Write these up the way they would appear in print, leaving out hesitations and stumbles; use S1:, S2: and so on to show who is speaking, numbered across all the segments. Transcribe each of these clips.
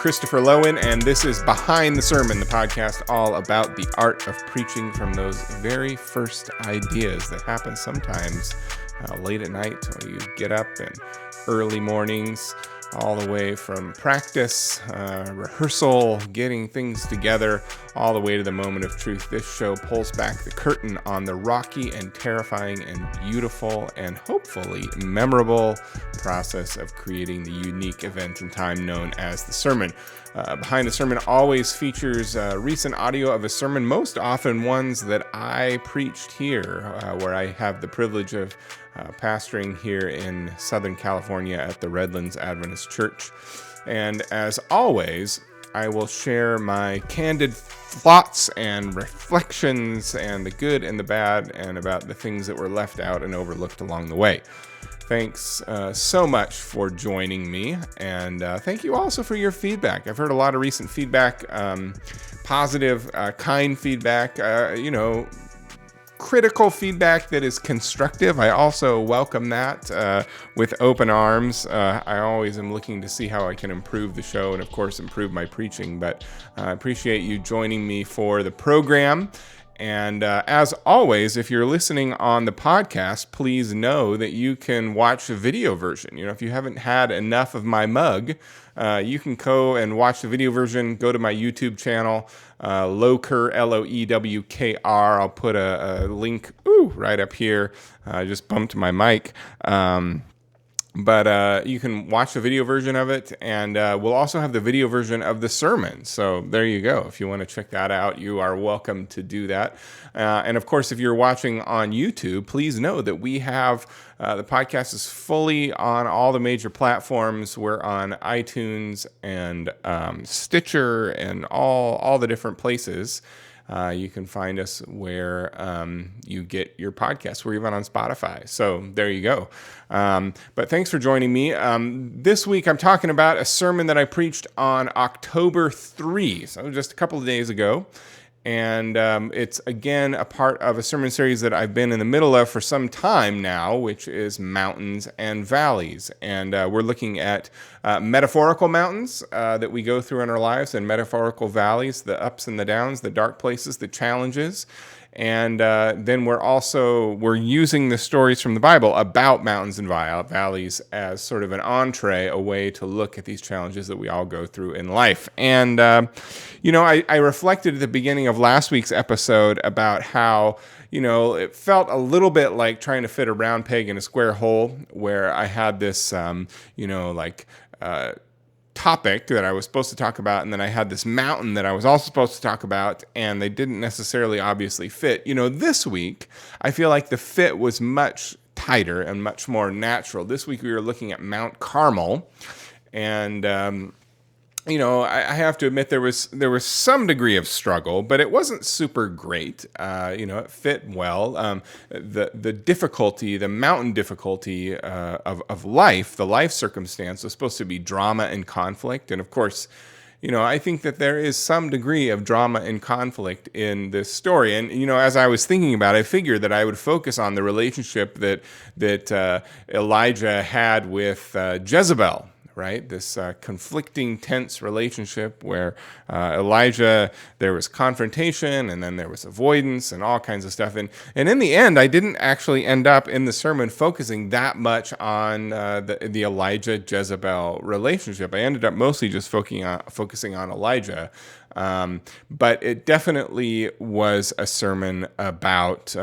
S1: Christopher Lowen, and this is Behind the Sermon, the podcast all about the art of preaching from those very first ideas that happen sometimes late at night when you get up, and early mornings, all the way from practice, rehearsal, getting things together, all the way to the moment of truth. This show pulls back the curtain on the rocky and terrifying and beautiful and hopefully memorable process of creating the unique event in time known as the sermon. Behind the Sermon always features recent audio of a sermon, most often ones that I preached here, where I have the privilege of pastoring here in Southern California at the Redlands Adventist Church. And as always, I will share my candid thoughts and reflections and the good and the bad and about the things that were left out and overlooked along the way. Thanks so much for joining me, and thank you also for your feedback. I've heard a lot of recent feedback, positive, kind feedback, critical feedback that is constructive. I also welcome that with open arms. I always am looking to see how I can improve the show and, of course, improve my preaching, but I appreciate you joining me for the program. And as always, if you're listening on the podcast, please know that you can watch the video version. If you haven't had enough of my mug, you can go and watch the video version. Go to my YouTube channel, Lowker, Lowekr. I'll put a link right up here. I just bumped my mic. But you can watch the video version of it, and we'll also have the video version of the sermon. So there you go. If you want to check that out, you are welcome to do that. And of course, if you're watching on YouTube, please know that we have the podcast is fully on all the major platforms. We're on iTunes and Stitcher and all the different places. You can find us where you get your podcasts. We're even on Spotify. So there you go. But thanks for joining me. This week I'm talking about a sermon that I preached on October 3, so just a couple of days ago. And it's, again, a part of a sermon series that I've been in the middle of for some time now, which is Mountains and Valleys. And we're looking at metaphorical mountains that we go through in our lives, and metaphorical valleys, the ups and the downs, the dark places, the challenges. And then we're using the stories from the Bible about mountains and valleys as sort of an entree, a way to look at these challenges that we all go through in life. And, I reflected at the beginning of last week's episode about how, it felt a little bit like trying to fit a round peg in a square hole, where I had this, topic that I was supposed to talk about, and then I had this mountain that I was also supposed to talk about, and they didn't necessarily obviously fit. This week, I feel like the fit was much tighter and much more natural. This week we were looking at Mount Carmel, and I have to admit there was some degree of struggle, but it wasn't super great. It fit well. The difficulty, the mountain difficulty of life, the life circumstance, was supposed to be drama and conflict. And of course, I think that there is some degree of drama and conflict in this story. And, as I was thinking about it, I figured that I would focus on the relationship that Elijah had with Jezebel. Right? This conflicting, tense relationship where Elijah, there was confrontation, and then there was avoidance and all kinds of stuff. And in the end, I didn't actually end up in the sermon focusing that much on the Elijah-Jezebel relationship. I ended up mostly just focusing on Elijah. But it definitely was a sermon about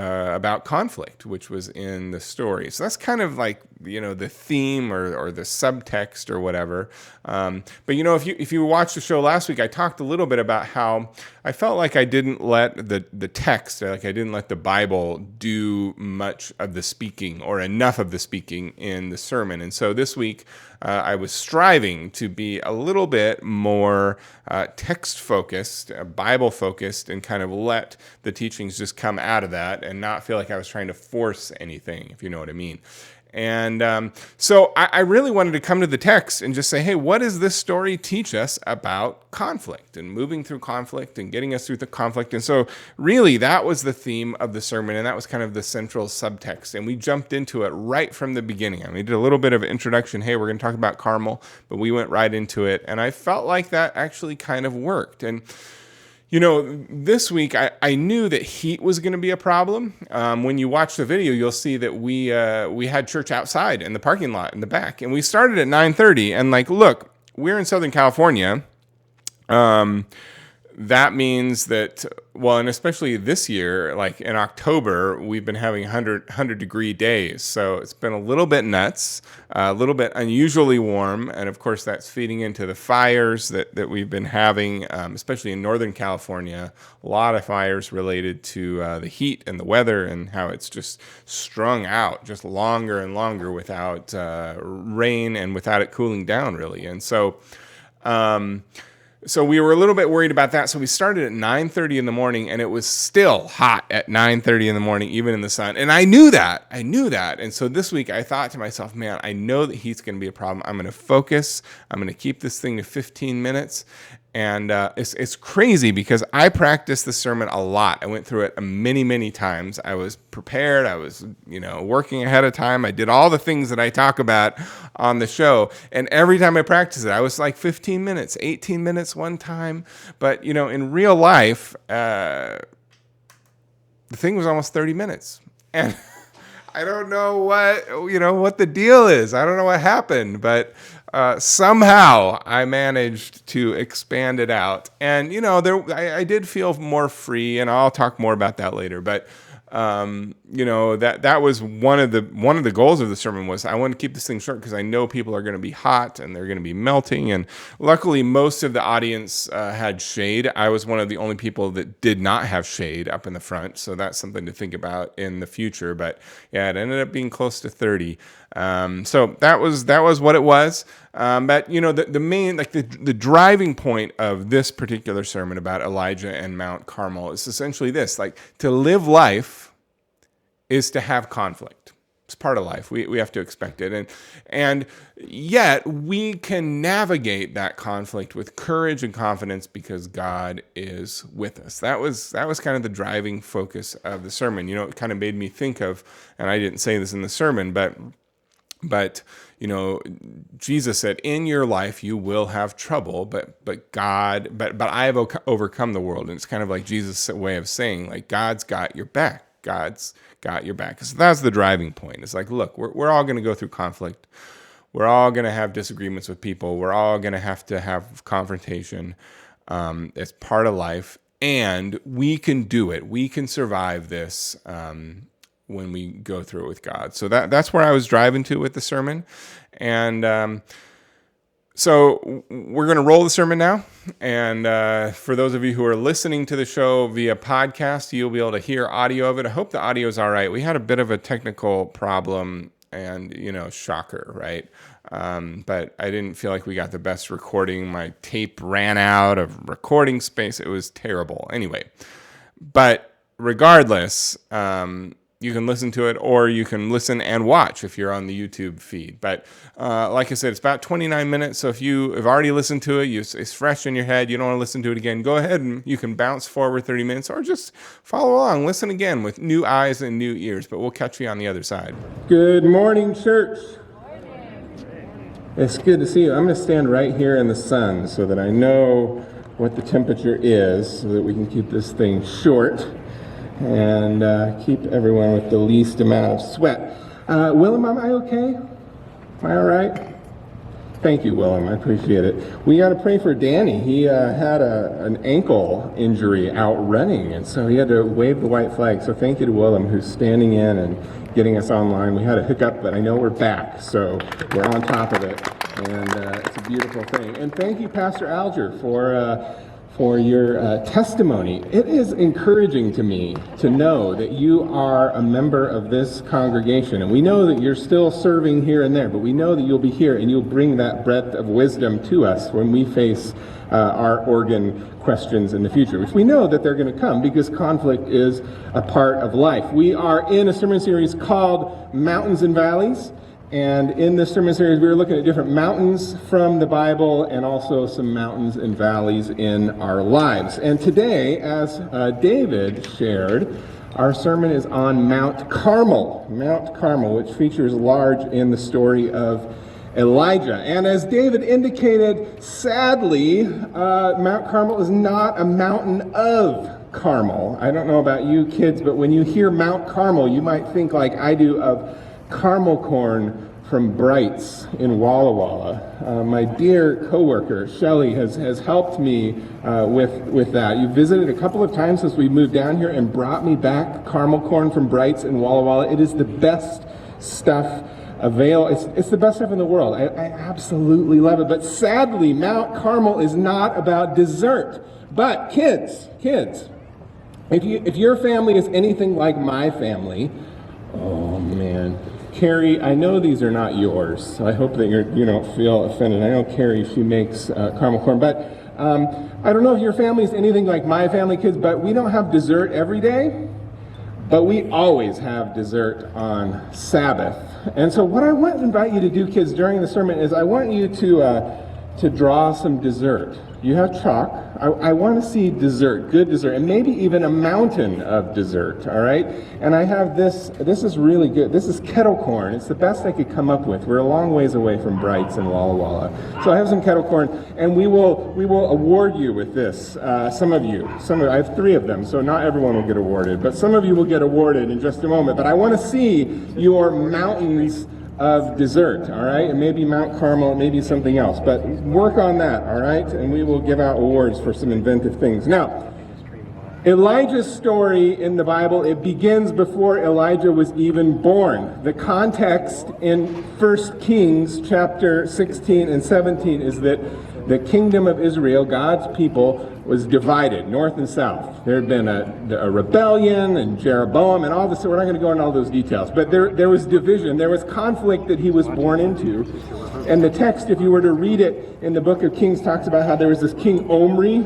S1: conflict, which was in the story. So that's kind of like, the theme or the subtext or whatever. But if you watched the show last week, I talked a little bit about how I felt like I didn't let the text, like I didn't let the Bible do much of the speaking or enough of the speaking in the sermon. And so this week, I was striving to be a little bit more text-focused, Bible-focused, and kind of let the teachings just come out of that and not feel like I was trying to force anything, if you know what I mean. And so I really wanted to come to the text and just say, hey, what does this story teach us about conflict and moving through conflict and getting us through the conflict? And so really that was the theme of the sermon, and that was kind of the central subtext. And we jumped into it right from the beginning. I mean, we did a little bit of an introduction. Hey, we're going to talk about Carmel, but we went right into it. And I felt like that actually kind of worked. And this week I knew that heat was going to be a problem. When you watch the video, you'll see that we had church outside in the parking lot in the back, and we started at 9:30. And look, we're in Southern California. That means that, and especially this year, like in October, we've been having 100 degree days. So it's been a little bit nuts, a little bit unusually warm. And of course, that's feeding into the fires that we've been having, especially in Northern California. A lot of fires related to the heat and the weather and how it's just strung out just longer and longer without rain and without it cooling down, really. And so we were a little bit worried about that. So we started at 9:30 in the morning, and it was still hot at 9:30 in the morning, even in the sun. And I knew that. And so this week I thought to myself, man, I know that heat's going to be a problem. I'm going to focus. I'm going to keep this thing to 15 minutes. And it's crazy because I practiced the sermon a lot. I went through it many, many times. I was prepared. I was, working ahead of time. I did all the things that I talk about on the show. And every time I practiced it, I was like 15 minutes, 18 minutes one time. But, in real life, the thing was almost 30 minutes. And I don't know what the deal is. I don't know what happened, but somehow I managed to expand it out. And, I did feel more free, and I'll talk more about that later. But, that was one of the goals of the sermon was I want to keep this thing short because I know people are going to be hot and they're going to be melting. And luckily, most of the audience had shade. I was one of the only people that did not have shade up in the front. So that's something to think about in the future. But yeah, it ended up being close to 30. So that was what it was. But the main, the driving point of this particular sermon about Elijah and Mount Carmel is essentially this: to live life is to have conflict. It's part of life. We have to expect it. And yet we can navigate that conflict with courage and confidence because God is with us. That was kind of the driving focus of the sermon. It kind of made me think of, and I didn't say this in the sermon, but Jesus said, in your life you will have trouble, but I have overcome the world. And it's kind of like Jesus' way of saying, God's got your back. God's got your back. So that's the driving point. It's look, we're all going to go through conflict. We're all going to have disagreements with people. We're all going to have confrontation. It's part of life, and we can do it. We can survive this when we go through it with God. So that's where I was driving to with the sermon. And so we're going to roll the sermon now. And for those of you who are listening to the show via podcast, you'll be able to hear audio of it. I hope the audio is all right. We had a bit of a technical problem and, shocker, right? But I didn't feel like we got the best recording. My tape ran out of recording space. It was terrible. Anyway, but regardless, you can listen to it, or you can listen and watch if you're on the YouTube feed. But like I said, it's about 29 minutes. So if you have already listened to it, it's fresh in your head, you don't want to listen to it again, go ahead and you can bounce forward 30 minutes or just follow along. Listen again with new eyes and new ears, but we'll catch you on the other side. Good morning, church. It's good to see you. I'm going to stand right here in the sun so that I know what the temperature is so that we can keep this thing short and keep everyone with the least amount of sweat. Willem, am I okay? Am I all right? Thank you, Willem. I appreciate it. We got to pray for Danny. He had an ankle injury out running, and so he had to wave the white flag. So thank you to Willem, who's standing in and getting us online. We had a hiccup, but I know we're back, so we're on top of it, and it's a beautiful thing. And thank you, Pastor Alger, for your testimony. It is encouraging to me to know that you are a member of this congregation. And we know that you're still serving here and there, but we know that you'll be here and you'll bring that breadth of wisdom to us when we face our organ questions in the future, which we know that they're going to come because conflict is a part of life. We are in a sermon series called Mountains and Valleys. And in this sermon series, we were looking at different mountains from the Bible and also some mountains and valleys in our lives. And today, as David shared, our sermon is on Mount Carmel. Mount Carmel, which features large in the story of Elijah. And as David indicated, sadly, Mount Carmel is not a mountain of Carmel. I don't know about you kids, but when you hear Mount Carmel, you might think like I do of caramel corn from Bright's in Walla Walla. My dear coworker, Shelley, has helped me with that. You visited a couple of times since we moved down here and brought me back caramel corn from Bright's in Walla Walla. It is the best stuff available. It's the best stuff in the world. I absolutely love it. But sadly, Mount Carmel is not about dessert. But kids, if your family is anything like my family, oh man, Carrie, I know these are not yours, so I hope that you don't feel offended. I know Carrie, she makes caramel corn, but I don't know if your family is anything like my family, kids, but we don't have dessert every day, but we always have dessert on Sabbath. And so what I want to invite you to do, kids, during the sermon is I want you to draw some dessert. You have chalk. I want to see dessert, good dessert, and maybe even a mountain of dessert, all right? And I have this is really good. This is kettle corn. It's the best I could come up with. We're a long ways away from Bright's and Walla Walla. So I have some kettle corn, and we will award you with this. Some of you, I have 3 of them, so not everyone will get awarded, but some of you will get awarded in just a moment. But I want to see your mountains of dessert, all right? And maybe Mount Carmel, maybe something else. But work on that, all right? And we will give out awards for some inventive things. Now, Elijah's story in the Bible, it begins before Elijah was even born. The context in 1 Kings chapter 16 and 17 is that the kingdom of Israel, God's people, was divided, north and south. There had been a rebellion and Jeroboam and all this. So we're not going to go into all those details. But there was division. There was conflict that he was born into. And the text, if you were to read it in the book of Kings, talks about how there was this king Omri.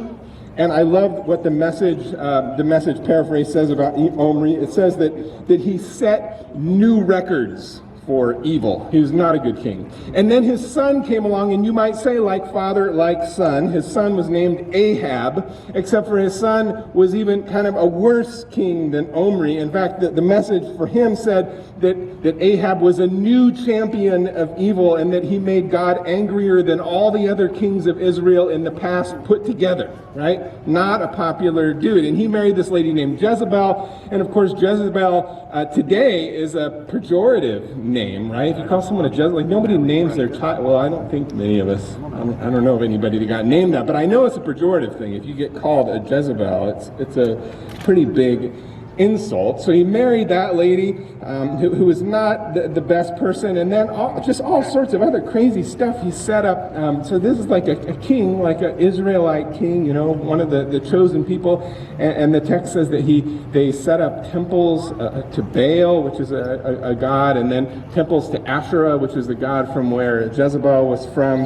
S1: And I love what the message paraphrase says about Omri. It says that he set new records for evil. He was not a good king. And then his son came along, and you might say like father, like son. His son was named Ahab, except for his son was even kind of a worse king than Omri. In fact, the message for him said that Ahab was a new champion of evil and that he made God angrier than all the other kings of Israel in the past put together, right? Not a popular dude. And he married this lady named Jezebel. And of course, Jezebel today is a pejorative name, right? If you call someone a Jezebel, like nobody names their child. Well, I don't think many of us, I don't know of anybody that got named that, but I know it's a pejorative thing. If you get called a Jezebel, it's a pretty big insult. So he married that lady who was not the best person, and then all sorts of other crazy stuff he set up. So this is like a king, like an Israelite king, you know, one of the chosen people. And the text says that they set up temples to Baal, which is a god, and then temples to Asherah, which is the god from where Jezebel was from.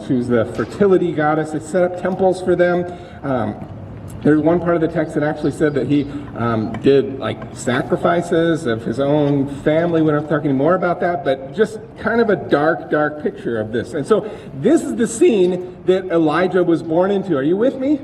S1: She was the fertility goddess. They set up temples for them. There's one part of the text that actually said that he did like sacrifices of his own family. We don't have to talk any more about that, but just kind of a dark picture of this. And so this is the scene that Elijah was born into. Are you with me?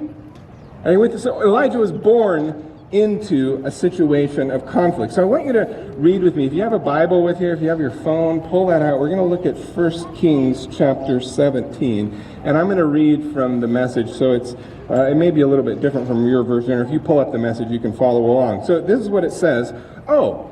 S1: Are you with me? So Elijah was born into a situation of conflict. So I want you to read with me. If you have a Bible with you, if you have your phone, pull that out. We're going to look at 1 Kings chapter 17. And I'm going to read from the Message. So it may be a little bit different from your version. Or if you pull up the Message, you can follow along. So this is what it says. Oh,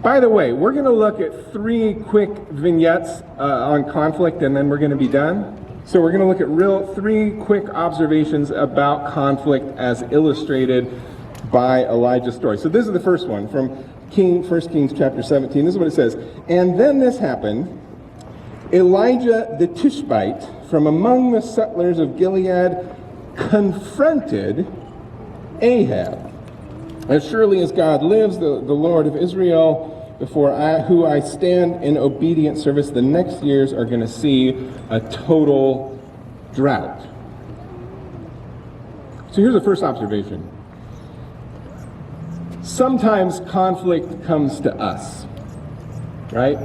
S1: by the way, we're going to look at 3 quick vignettes on conflict, and then we're going to be done. So we're going to look at 3 quick observations about conflict as illustrated by Elijah's story. So this is the first one from 1 Kings chapter 17. This is what it says. And then this happened. Elijah the Tishbite from among the settlers of Gilead
S2: confronted Ahab. As surely as God lives, the Lord of Israel, who I stand in obedient service, the next years are going to see a total drought. So here's the first observation. Sometimes conflict comes to us, right?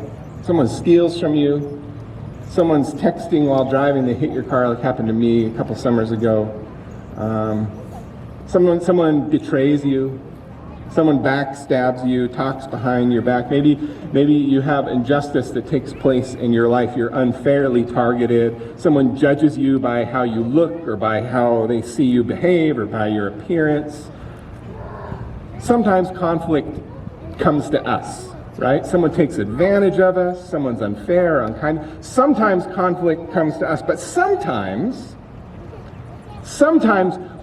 S2: Someone steals from you. Someone's texting while driving, they hit your car, like happened to me a couple summers ago. Someone betrays you. Someone backstabs you, talks behind your back. Maybe you have injustice that takes place in your life. You're unfairly targeted. Someone judges you by how you look or by how they see you behave or by your appearance. Sometimes conflict comes to us, right? Someone takes advantage of us. Someone's unfair, unkind. Sometimes conflict comes to us, but sometimes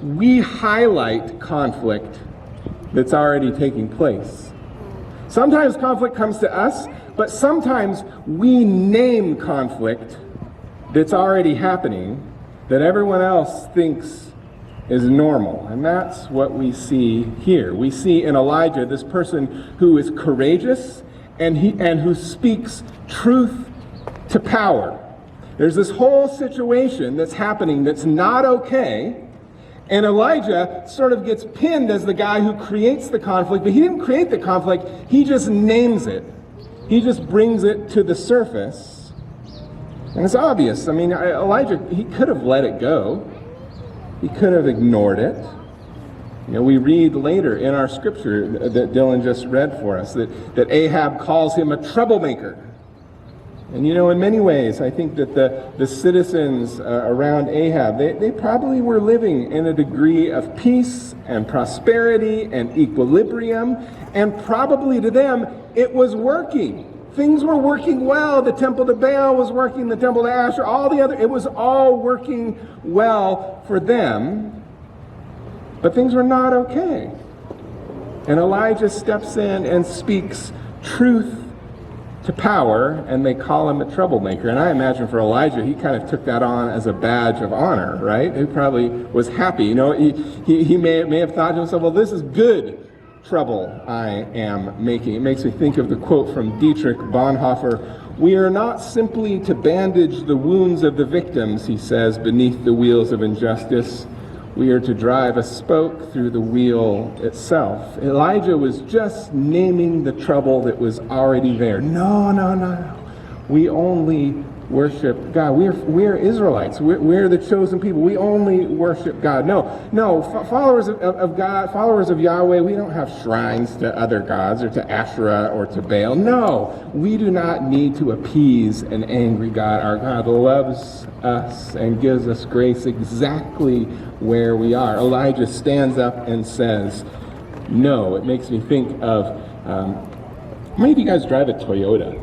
S2: we highlight conflict that's already taking place. Sometimes conflict comes to us, but sometimes we name conflict that's already happening that everyone else thinks is normal. And that's what we see here. We see in Elijah this person who is courageous and who speaks truth to power. There's this whole situation that's happening that's not okay. And Elijah sort of gets pinned as the guy who creates the conflict, but he didn't create the conflict, he just names it. He just brings it to the surface. And it's obvious. I mean, Elijah, he could have let it go. He could have ignored it. You know, we read later in our scripture that Dylan just read for us that Ahab calls him a troublemaker. And you know, in many ways, I think that the citizens around Ahab, they probably were living in a degree of peace and prosperity and equilibrium, and probably to them, it was working. Things were working well. The temple to Baal was working, the temple to Asher, it was all working well for them, but things were not okay. And Elijah steps in and speaks truth to power, and they call him a troublemaker. And I imagine for Elijah, he kind of took that on as a badge of honor, right? He probably was happy. You know, he may have thought to himself, well, this is good trouble I am making. It makes me think of the quote from Dietrich Bonhoeffer. We are not simply to bandage the wounds of the victims, he says, beneath the wheels of injustice. We are to drive a spoke through the wheel itself. Elijah was just naming the trouble that was already there. No. We only worship God. We're Israelites. We're the chosen people. We only worship God. No. Followers of God, followers of Yahweh, we don't have shrines to other gods or to Asherah or to Baal. No, we do not need to appease an angry God. Our God loves us and gives us grace exactly where we are. Elijah stands up and says, no. It makes me think of, how many of you guys drive a Toyota?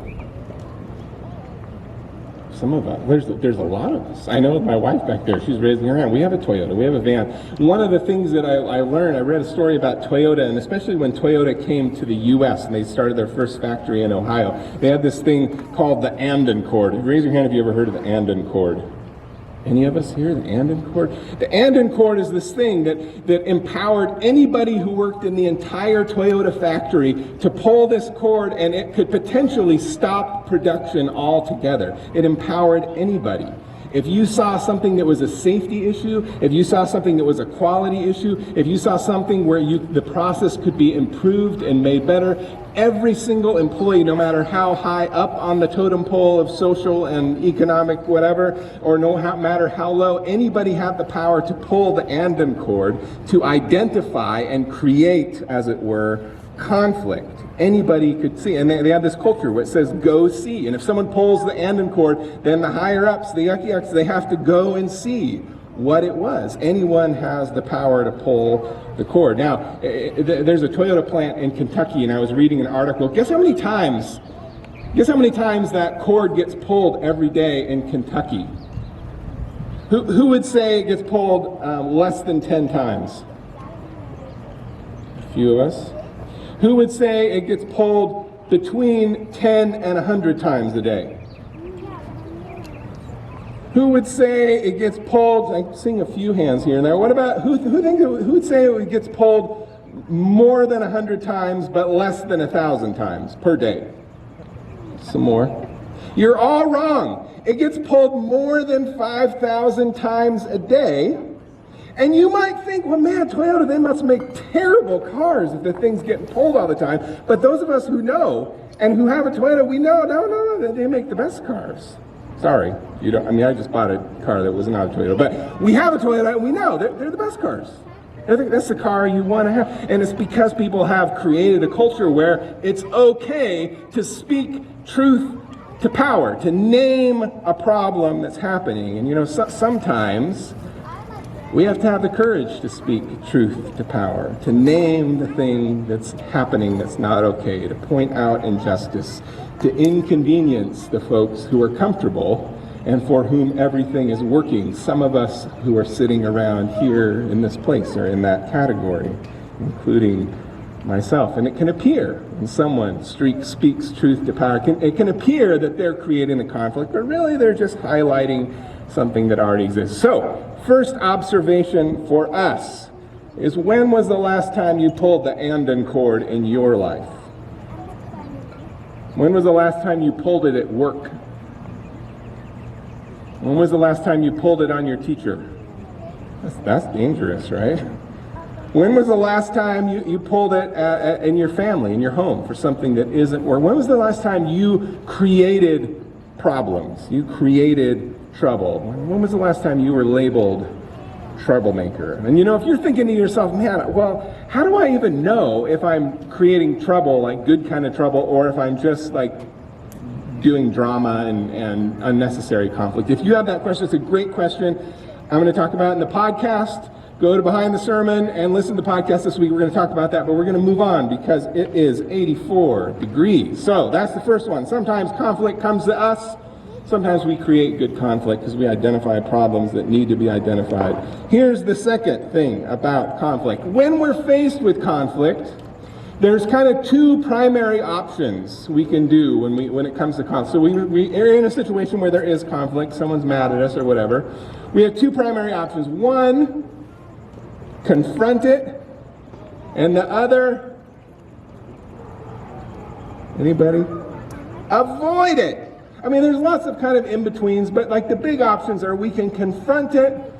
S2: Some of us. There's a lot of us. I know my wife back there, she's raising her hand. We have a Toyota. We have a van. One of the things that I learned, I read a story about Toyota, and especially when Toyota came to the U.S. and they started their first factory in Ohio, they had this thing called the Anden cord. Raise your hand if you ever heard of the Anden cord. Any of us here, the Anden cord? The Anden cord is this thing that empowered anybody who worked in the entire Toyota factory to pull this cord, and it could potentially stop production altogether. It empowered anybody. If you saw something that was a safety issue, if you saw something that was a quality issue, if you saw something where the process could be improved and made better, every single employee, no matter how high up on the totem pole of social and economic whatever, or no matter how low, anybody had the power to pull the Anden cord to identify and create, as it were, conflict. Anybody could see. And they have this culture where it says, go see. And if someone pulls the Anden cord, then the higher ups, the yucky-yucks, they have to go and see what it was. Anyone has the power to pull the cord. Now, there's a Toyota plant in Kentucky, and I was reading an article. Guess how many times that cord gets pulled every day in Kentucky? Who would say it gets pulled less than 10 times? A few of us. Who would say it gets pulled between 10 and 100 times a day? Who would say it gets pulled? I'm seeing a few hands here and there. What about who would say it gets pulled more than 100 times, but less than 1,000 times per day? Some more. You're all wrong. It gets pulled more than 5,000 times a day. And you might think, well, man, Toyota, they must make terrible cars if the thing's getting pulled all the time. But those of us who know and who have a Toyota, we know, no, they make the best cars. Sorry, you don't. I mean, I just bought a car that was not a Toyota, but we have a Toyota, and we know they're the best cars. I think that's the car you want to have, and it's because people have created a culture where it's okay to speak truth to power, to name a problem that's happening. And sometimes we have to have the courage to speak truth to power, to name the thing that's happening that's not okay, to point out injustice, to inconvenience the folks who are comfortable and for whom everything is working. Some of us who are sitting around here in this place are in that category, including myself. And it can appear when someone speaks truth to power, it can appear that they're creating a conflict, but really they're just highlighting something that already exists. So, first observation for us is, when was the last time you pulled the Andon cord in your life? When was the last time you pulled it at work? When was the last time you pulled it on your teacher? That's dangerous, right? When was the last time you pulled it in your family, in your home, for something that isn't work? When was the last time you created problems? You created trouble? When was the last time you were labeled troublemaker? And if you're thinking to yourself, man, well, how do I even know if I'm creating trouble, like good kind of trouble, or if I'm just like doing drama and unnecessary conflict? If you have that question, it's a great question. I'm going to talk about it in the podcast. Go to Behind the Sermon and listen to the podcast this week. We're going to talk about that, but we're going to move on because it is 84 degrees. So that's the first one. Sometimes conflict comes to us. Sometimes we create good conflict because we identify problems that need to be identified. Here's the second thing about conflict. When we're faced with conflict, there's kind of two primary options we can do when it comes to conflict. So we are in a situation where there is conflict, someone's mad at us or whatever. We have two primary options. One, confront it, and the other, anybody? Avoid it. I mean, there's lots of kind of in-betweens, but like the big options are we can confront it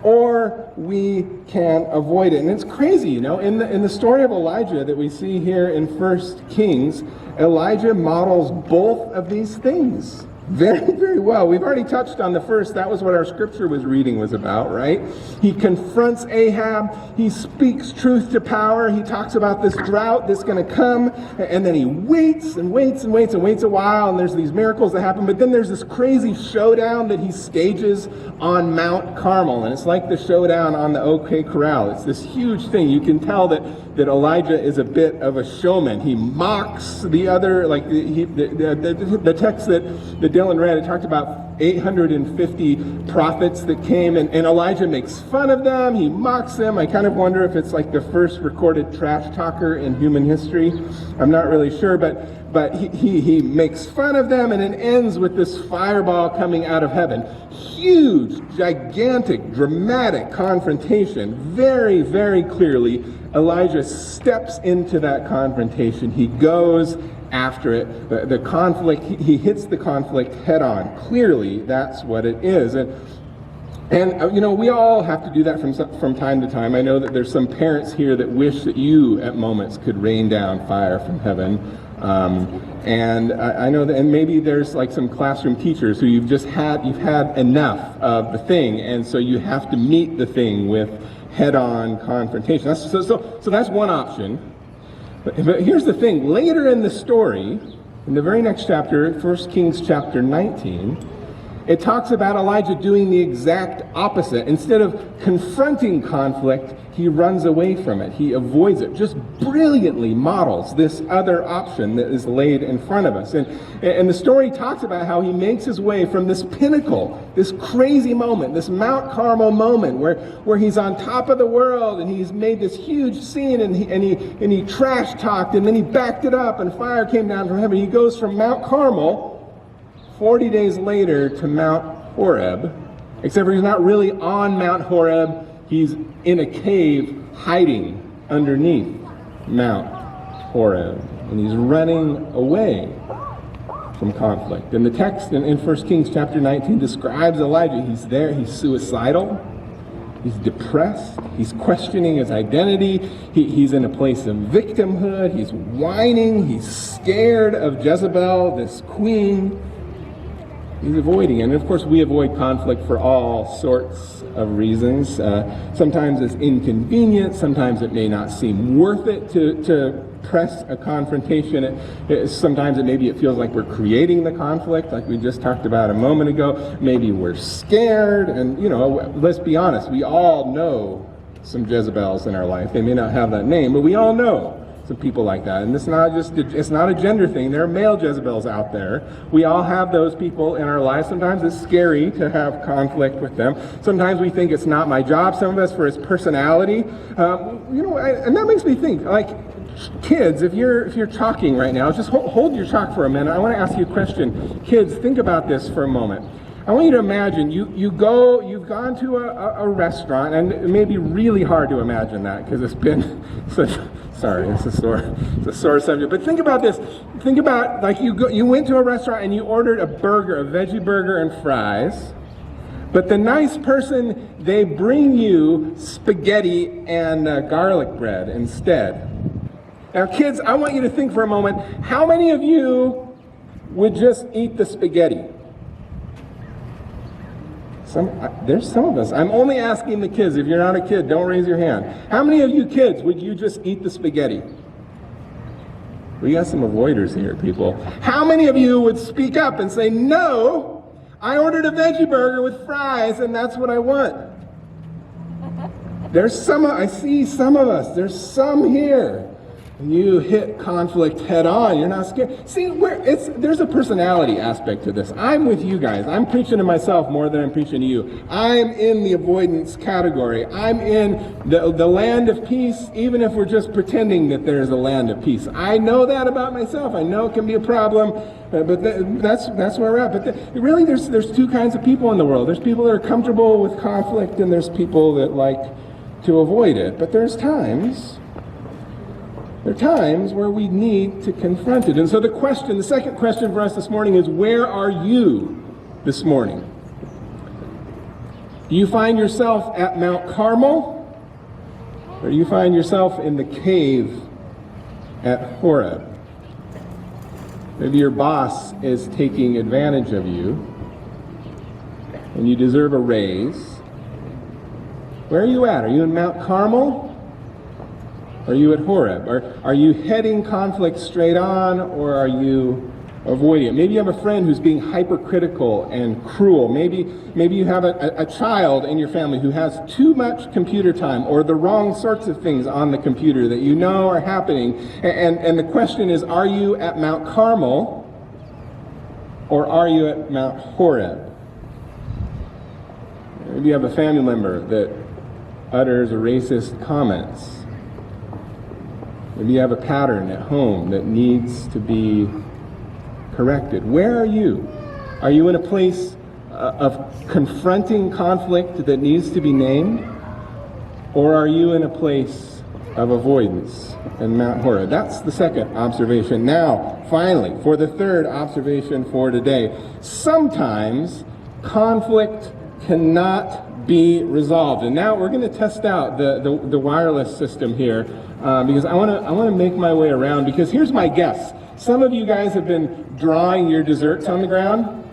S2: or we can avoid it. And it's crazy, in the story of Elijah that we see here in 1 Kings, Elijah models both of these things very, very well. We've already touched on the first. That was what our scripture was about, right? He confronts Ahab. He speaks truth to power. He talks about this drought that's going to come. And then he waits and waits and waits and waits a while. And there's these miracles that happen. But then there's this crazy showdown that he stages on Mount Carmel. And it's like the showdown on the OK Corral. It's this huge thing. You can tell that Elijah is a bit of a showman. He mocks the other, like the text that Dylan read, it talked about 850 prophets that came, and Elijah makes fun of them. He mocks them. I kind of wonder if it's like the first recorded trash talker in human history. I'm not really sure, but he makes fun of them, and it ends with this fireball coming out of heaven. Huge, gigantic, dramatic confrontation. Very, very clearly, Elijah steps into that confrontation. He goes after it. The conflict, he hits the conflict head on. Clearly, that's what it is. And we all have to do that from time to time. I know that there's some parents here that wish that you, at moments, could rain down fire from heaven. And I know that, and maybe there's like some classroom teachers who you've had enough of the thing, and so you have to meet the thing with head-on confrontation. So that's one option. But here's the thing. Later in the story, in the very next chapter, 1 Kings chapter 19, it talks about Elijah doing the exact opposite. Instead of confronting conflict, he runs away from it. He avoids it. Just brilliantly models this other option that is laid in front of us. And the story talks about how he makes his way from this pinnacle, this crazy moment, this Mount Carmel moment where he's on top of the world and he's made this huge scene and he trash talked and then he backed it up and fire came down from heaven. He goes from Mount Carmel 40 days later to Mount Horeb, except for he's not really on Mount Horeb. He's in a cave hiding underneath Mount Horeb, and he's running away from conflict. And the text in 1 Kings chapter 19 describes Elijah. He's there, he's suicidal, he's depressed, he's questioning his identity, he's in a place of victimhood, he's whining, he's scared of Jezebel, this queen. He's avoiding it. And of course, we avoid conflict for all sorts of reasons. Sometimes it's inconvenient. Sometimes it may not seem worth it to press a confrontation. Sometimes maybe it feels like we're creating the conflict, like we just talked about a moment ago. Maybe we're scared. And, let's be honest. We all know some Jezebels in our life. They may not have that name, but we all know some people like that. And it's not a gender thing. There are male Jezebels out there. We all have those people in our lives. Sometimes it's scary to have conflict with them. Sometimes we think it's not my job. Some of us for its personality. And that makes me think, like, kids, if you're chalking right now, just hold your chalk for a minute. I want to ask you a question. Kids, think about this for a moment. I want you to imagine you've gone to a restaurant, and it may be really hard to imagine that because it's been such. Sorry, it's a sore subject. But think about this. Think about, like, you went to a restaurant and you ordered a veggie burger and fries. But the nice person, they bring you spaghetti and garlic bread instead. Now, kids, I want you to think for a moment, how many of you would just eat the spaghetti? There's some of us. I'm only asking the kids. If you're not a kid, don't raise your hand. How many of you kids would you just eat the spaghetti? We got some avoiders here, people. How many of you would speak up and say, no, I ordered a veggie burger with fries and that's what I want? I see some of us. There's some here. You hit conflict head on. You're not scared. See, there's a personality aspect to this. I'm with you guys. I'm preaching to myself more than I'm preaching to you. I'm in the avoidance category. I'm in the land of peace, even if we're just pretending that there's a land of peace. I know that about myself. I know it can be a problem, but that's where we're at. But really, there's two kinds of people in the world. There's people that are comfortable with conflict, and there's people that like to avoid it. But there are times where we need to confront it. And so the second question for us this morning is, where are you this morning? Do you find yourself at Mount Carmel? Or do you find yourself in the cave at Horeb? Maybe your boss is taking advantage of you and you deserve a raise. Where are you at? Are you in Mount Carmel? Are you at Horeb? Are you heading conflict straight on, or are you avoiding it? Maybe you have a friend who's being hypercritical and cruel. Maybe you have a child in your family who has too much computer time or the wrong sorts of things on the computer that you know are happening. And the question is, are you at Mount Carmel or are you at Mount Horeb? Maybe you have a family member that utters racist comments. Maybe you have a pattern at home that needs to be corrected. Where are you? Are you in a place of confronting conflict that needs to be named? Or are you in a place of avoidance in Mount Horeb? That's the second observation. Now, finally, for the third observation for today, sometimes conflict cannot be resolved. And now we're going to test out the wireless system here. Because I want to make my way around, because here's my guess. Some of you guys have been drawing your desserts on the ground,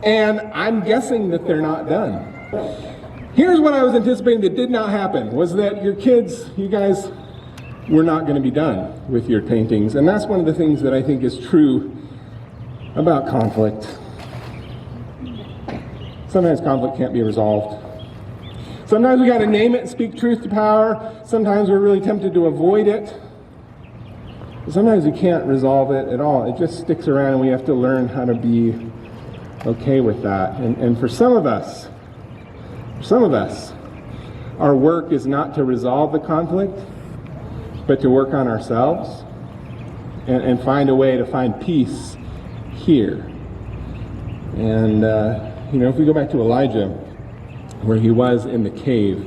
S2: and I'm guessing that they're not done. Here's what I was anticipating that did not happen, was that you guys were not going to be done with your paintings. And that's one of the things that I think is true about conflict. Sometimes conflict can't be resolved. Sometimes we got to name it and speak truth to power. Sometimes we're really tempted to avoid it. But sometimes we can't resolve it at all. It just sticks around, and we have to learn how to be okay with that. And for some of us, our work is not to resolve the conflict, but to work on ourselves and find a way to find peace here. And if we go back to Elijah, where he was in the cave,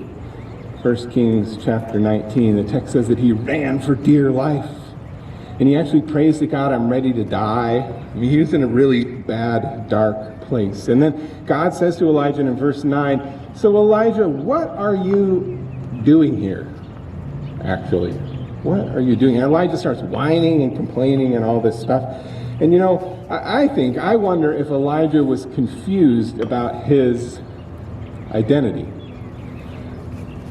S2: 1 Kings chapter 19, the text says that he ran for dear life. And he actually prays to God, I'm ready to die. I mean, he was in a really bad, dark place. And then God says to Elijah in verse 9, so Elijah, what are you doing here, actually? What are you doing? And Elijah starts whining and complaining and all this stuff. And I wonder if Elijah was confused about his identity.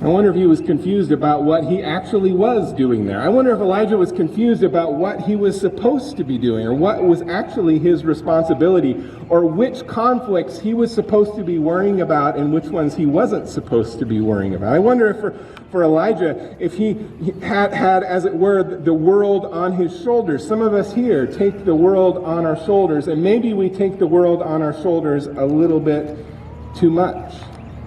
S2: I wonder if he was confused about what he actually was doing there. I wonder if Elijah was confused about what he was supposed to be doing, or what was actually his responsibility, or which conflicts he was supposed to be worrying about and which ones he wasn't supposed to be worrying about. I wonder if for Elijah, if he had, as it were, the world on his shoulders. Some of us here take the world on our shoulders, and maybe we take the world on our shoulders a little bit too much.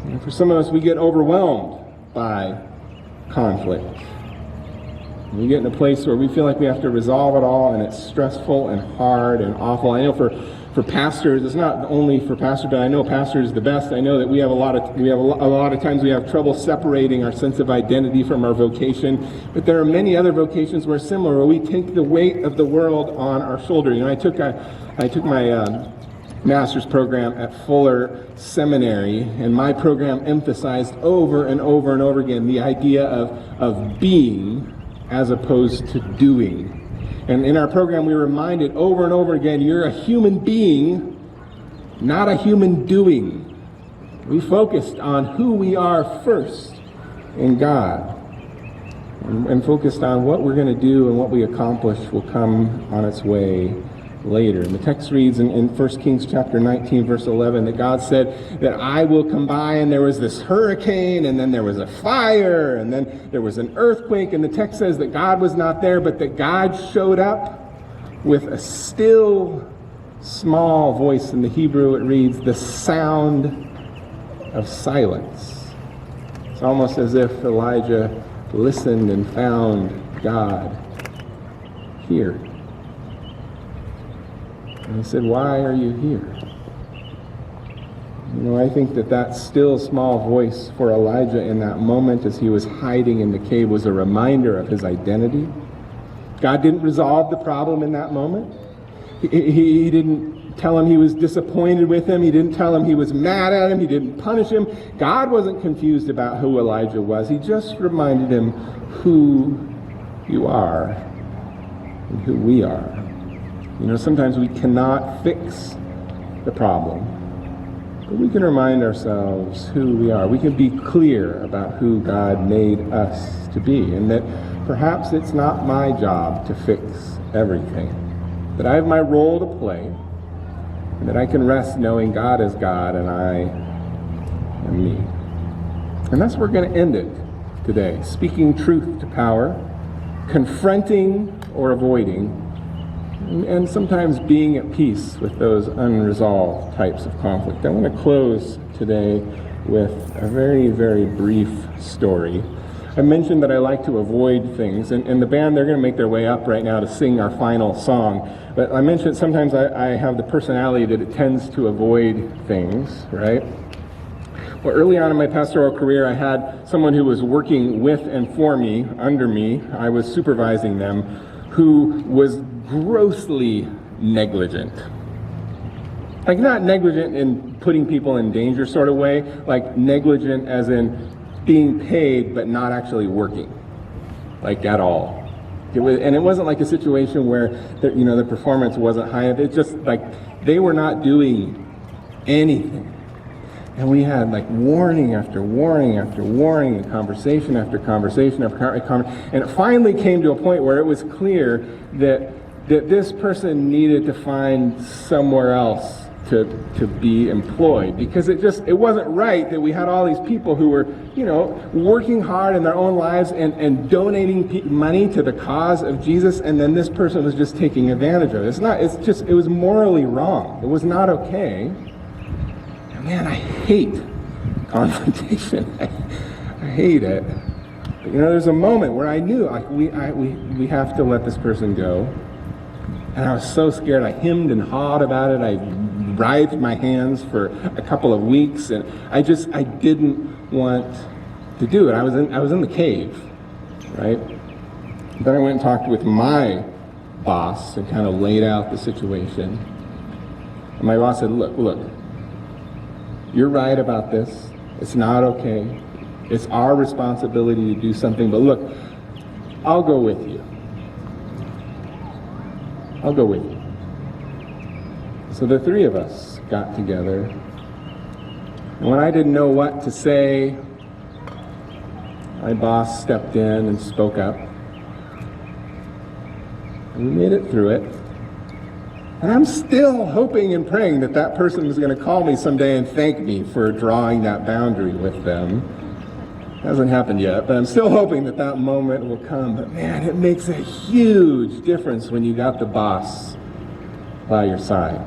S2: And for some of us, we get overwhelmed by conflict. We get in a place where we feel like we have to resolve it all, and it's stressful and hard and awful. I know for pastors, it's not only for pastors, but I know pastors the best. I know that we have a lot of times we have trouble separating our sense of identity from our vocation. But there are many other vocations where it's similar, where we take the weight of the world on our shoulder. I took my master's program at Fuller Seminary, and my program emphasized over and over and over again the idea of being as opposed to doing. And in our program, we were reminded over and over again, you're a human being, not a human doing. We focused on who we are first in God, and focused on what we're going to do and what we accomplish will come on its way later. And the text reads in 1 Kings chapter 19, verse 11, that God said that I will come by, and there was this hurricane, and then there was a fire, and then there was an earthquake, and the text says that God was not there, but that God showed up with a still, small voice. In the Hebrew it reads, the sound of silence. It's almost as if Elijah listened and found God here. And he said, why are you here? I think that still small voice for Elijah in that moment as he was hiding in the cave was a reminder of his identity. God didn't resolve the problem in that moment. He didn't tell him he was disappointed with him. He didn't tell him he was mad at him. He didn't punish him. God wasn't confused about who Elijah was. He just reminded him who you are and who we are. Sometimes we cannot fix the problem, but we can remind ourselves who we are. We can be clear about who God made us to be, and that perhaps it's not my job to fix everything, that I have my role to play, and that I can rest knowing God is God and I am me. And that's where we're going to end it today. Speaking truth to power, confronting or avoiding, and sometimes being at peace with those unresolved types of conflict. I want to close today with a very, very brief story. I mentioned that I like to avoid things, and the band, they're going to make their way up right now to sing our final song. But I mentioned sometimes I have the personality that it tends to avoid things, right? Well, early on in my pastoral career, I had someone who was working with and for me, under me. I was supervising them, who was grossly negligent. Like, not negligent in putting people in danger sort of way, like negligent as in being paid but not actually working, like at all. And it wasn't like a situation where the performance wasn't high. It's just like they were not doing anything. And we had like warning after warning after warning, and conversation after conversation after conversation. And it finally came to a point where it was clear that this person needed to find somewhere else to be employed, because it wasn't right that we had all these people who were working hard in their own lives and donating money to the cause of Jesus, and then this person was just taking advantage of it. It was morally wrong. It was not okay. And man, I hate confrontation. I hate it. But there's a moment where I knew we have to let this person go. And I was so scared. I hemmed and hawed about it. I writhed my hands for a couple of weeks, and I didn't want to do it. I was in the cave, right? Then I went and talked with my boss and kind of laid out the situation. And my boss said, look, you're right about this. It's not okay. It's our responsibility to do something, but look, I'll go with you. I'll go with you. So the three of us got together, and when I didn't know what to say, my boss stepped in and spoke up. And we made it through it. And I'm still hoping and praying that that person is going to call me someday and thank me for drawing that boundary with them. Hasn't happened yet, but I'm still hoping that that moment will come. But man, it makes a huge difference when you got the boss by your side.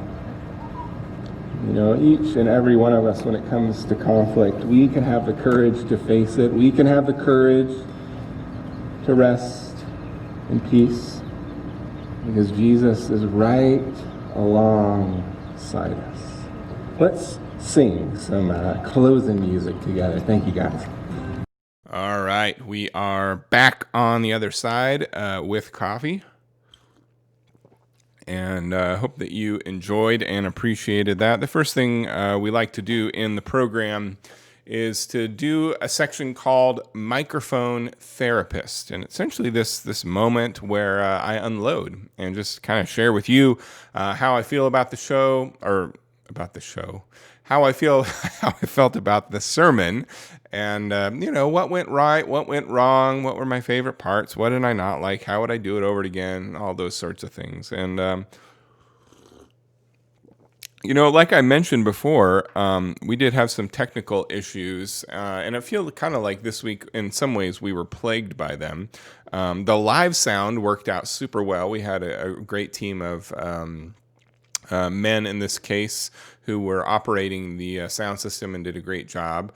S2: You know, each and every one of us, when it comes to conflict, we can have the courage to face it. We can have the courage to rest in peace, because Jesus is right alongside us. Let's sing some closing music together. Thank you, guys.
S1: All right, we are back on the other side with coffee. And hope that you enjoyed and appreciated that. The first thing we like to do in the program is to do a section called Microphone Therapist. And essentially this moment where I unload and just kind of share with you how I feel about the show, how I felt about the sermon, and what went right, what went wrong, what were my favorite parts, what did I not like, how would I do it over again, all those sorts of things. And like I mentioned before, we did have some technical issues, and I feel kind of like this week, in some ways, we were plagued by them. The live sound worked out super well. We had a great team of men in this case who were operating the sound system and did a great job.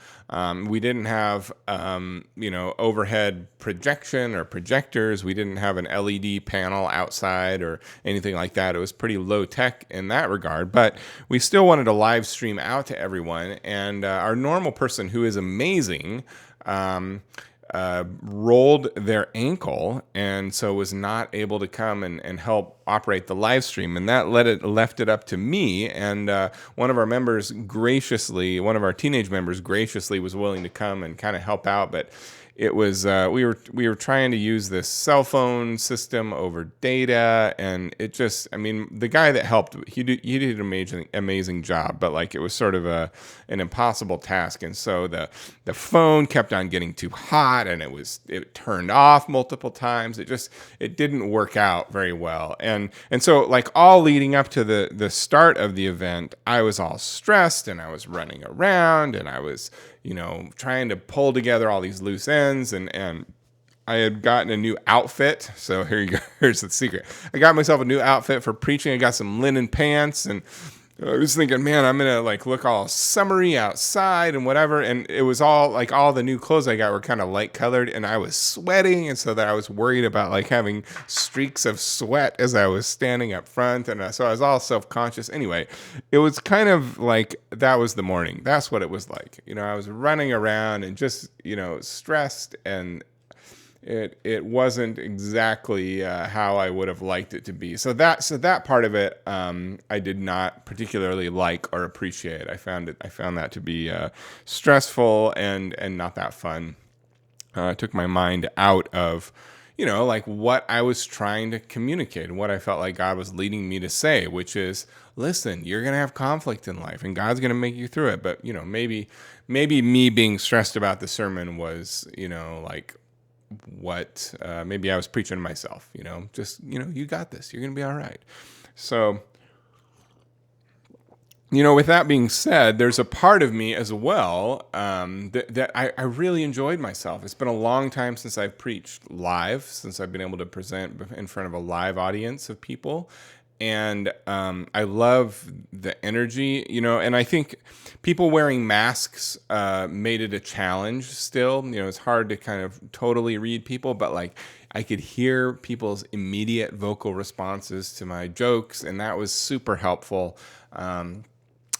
S1: We didn't have, overhead projection or projectors. We didn't have an LED panel outside or anything like that. It was pretty low tech in that regard, but we still wanted to live stream out to everyone. And our normal person, who is amazing, rolled their ankle, and so was not able to come and help operate the live stream, and that left it up to me. And one of our teenage members graciously was willing to come and kind of help out, but it was we were trying to use this cell phone system over data, and it just, the guy that helped, he did an amazing job, but like it was sort of an impossible task. And so the phone kept on getting too hot, and it turned off multiple times. It didn't work out very well. And so, like, all leading up to the start of the event, I was all stressed, and I was running around, and I was trying to pull together all these loose ends, and I had gotten a new outfit. So here you go. Here's the secret. I got myself a new outfit for preaching. I got some linen pants, and I was thinking, man, I'm going to look all summery outside and whatever. And it was all the new clothes I got were kind of light colored, and I was sweating. And so that I was worried about having streaks of sweat as I was standing up front. And so I was all self-conscious. Anyway, it was kind of like, that was the morning. That's what it was like. I was running around and just, stressed, and it wasn't exactly how I would have liked it to be. So that part of it, I did not particularly like or appreciate. I found that to be stressful and not that fun. It took my mind out of, what I was trying to communicate and what I felt like God was leading me to say, which is, listen, you're going to have conflict in life, and God's going to make you through it. But, maybe me being stressed about the sermon was, what maybe I was preaching to myself, you got this, you're gonna be all right. So with that being said, there's a part of me as well that I really enjoyed myself. It's been a long time since I've preached live, since I've been able to present in front of a live audience of people. And I love the energy, and I think people wearing masks made it a challenge still. It's hard to kind of totally read people, but I could hear people's immediate vocal responses to my jokes, and that was super helpful.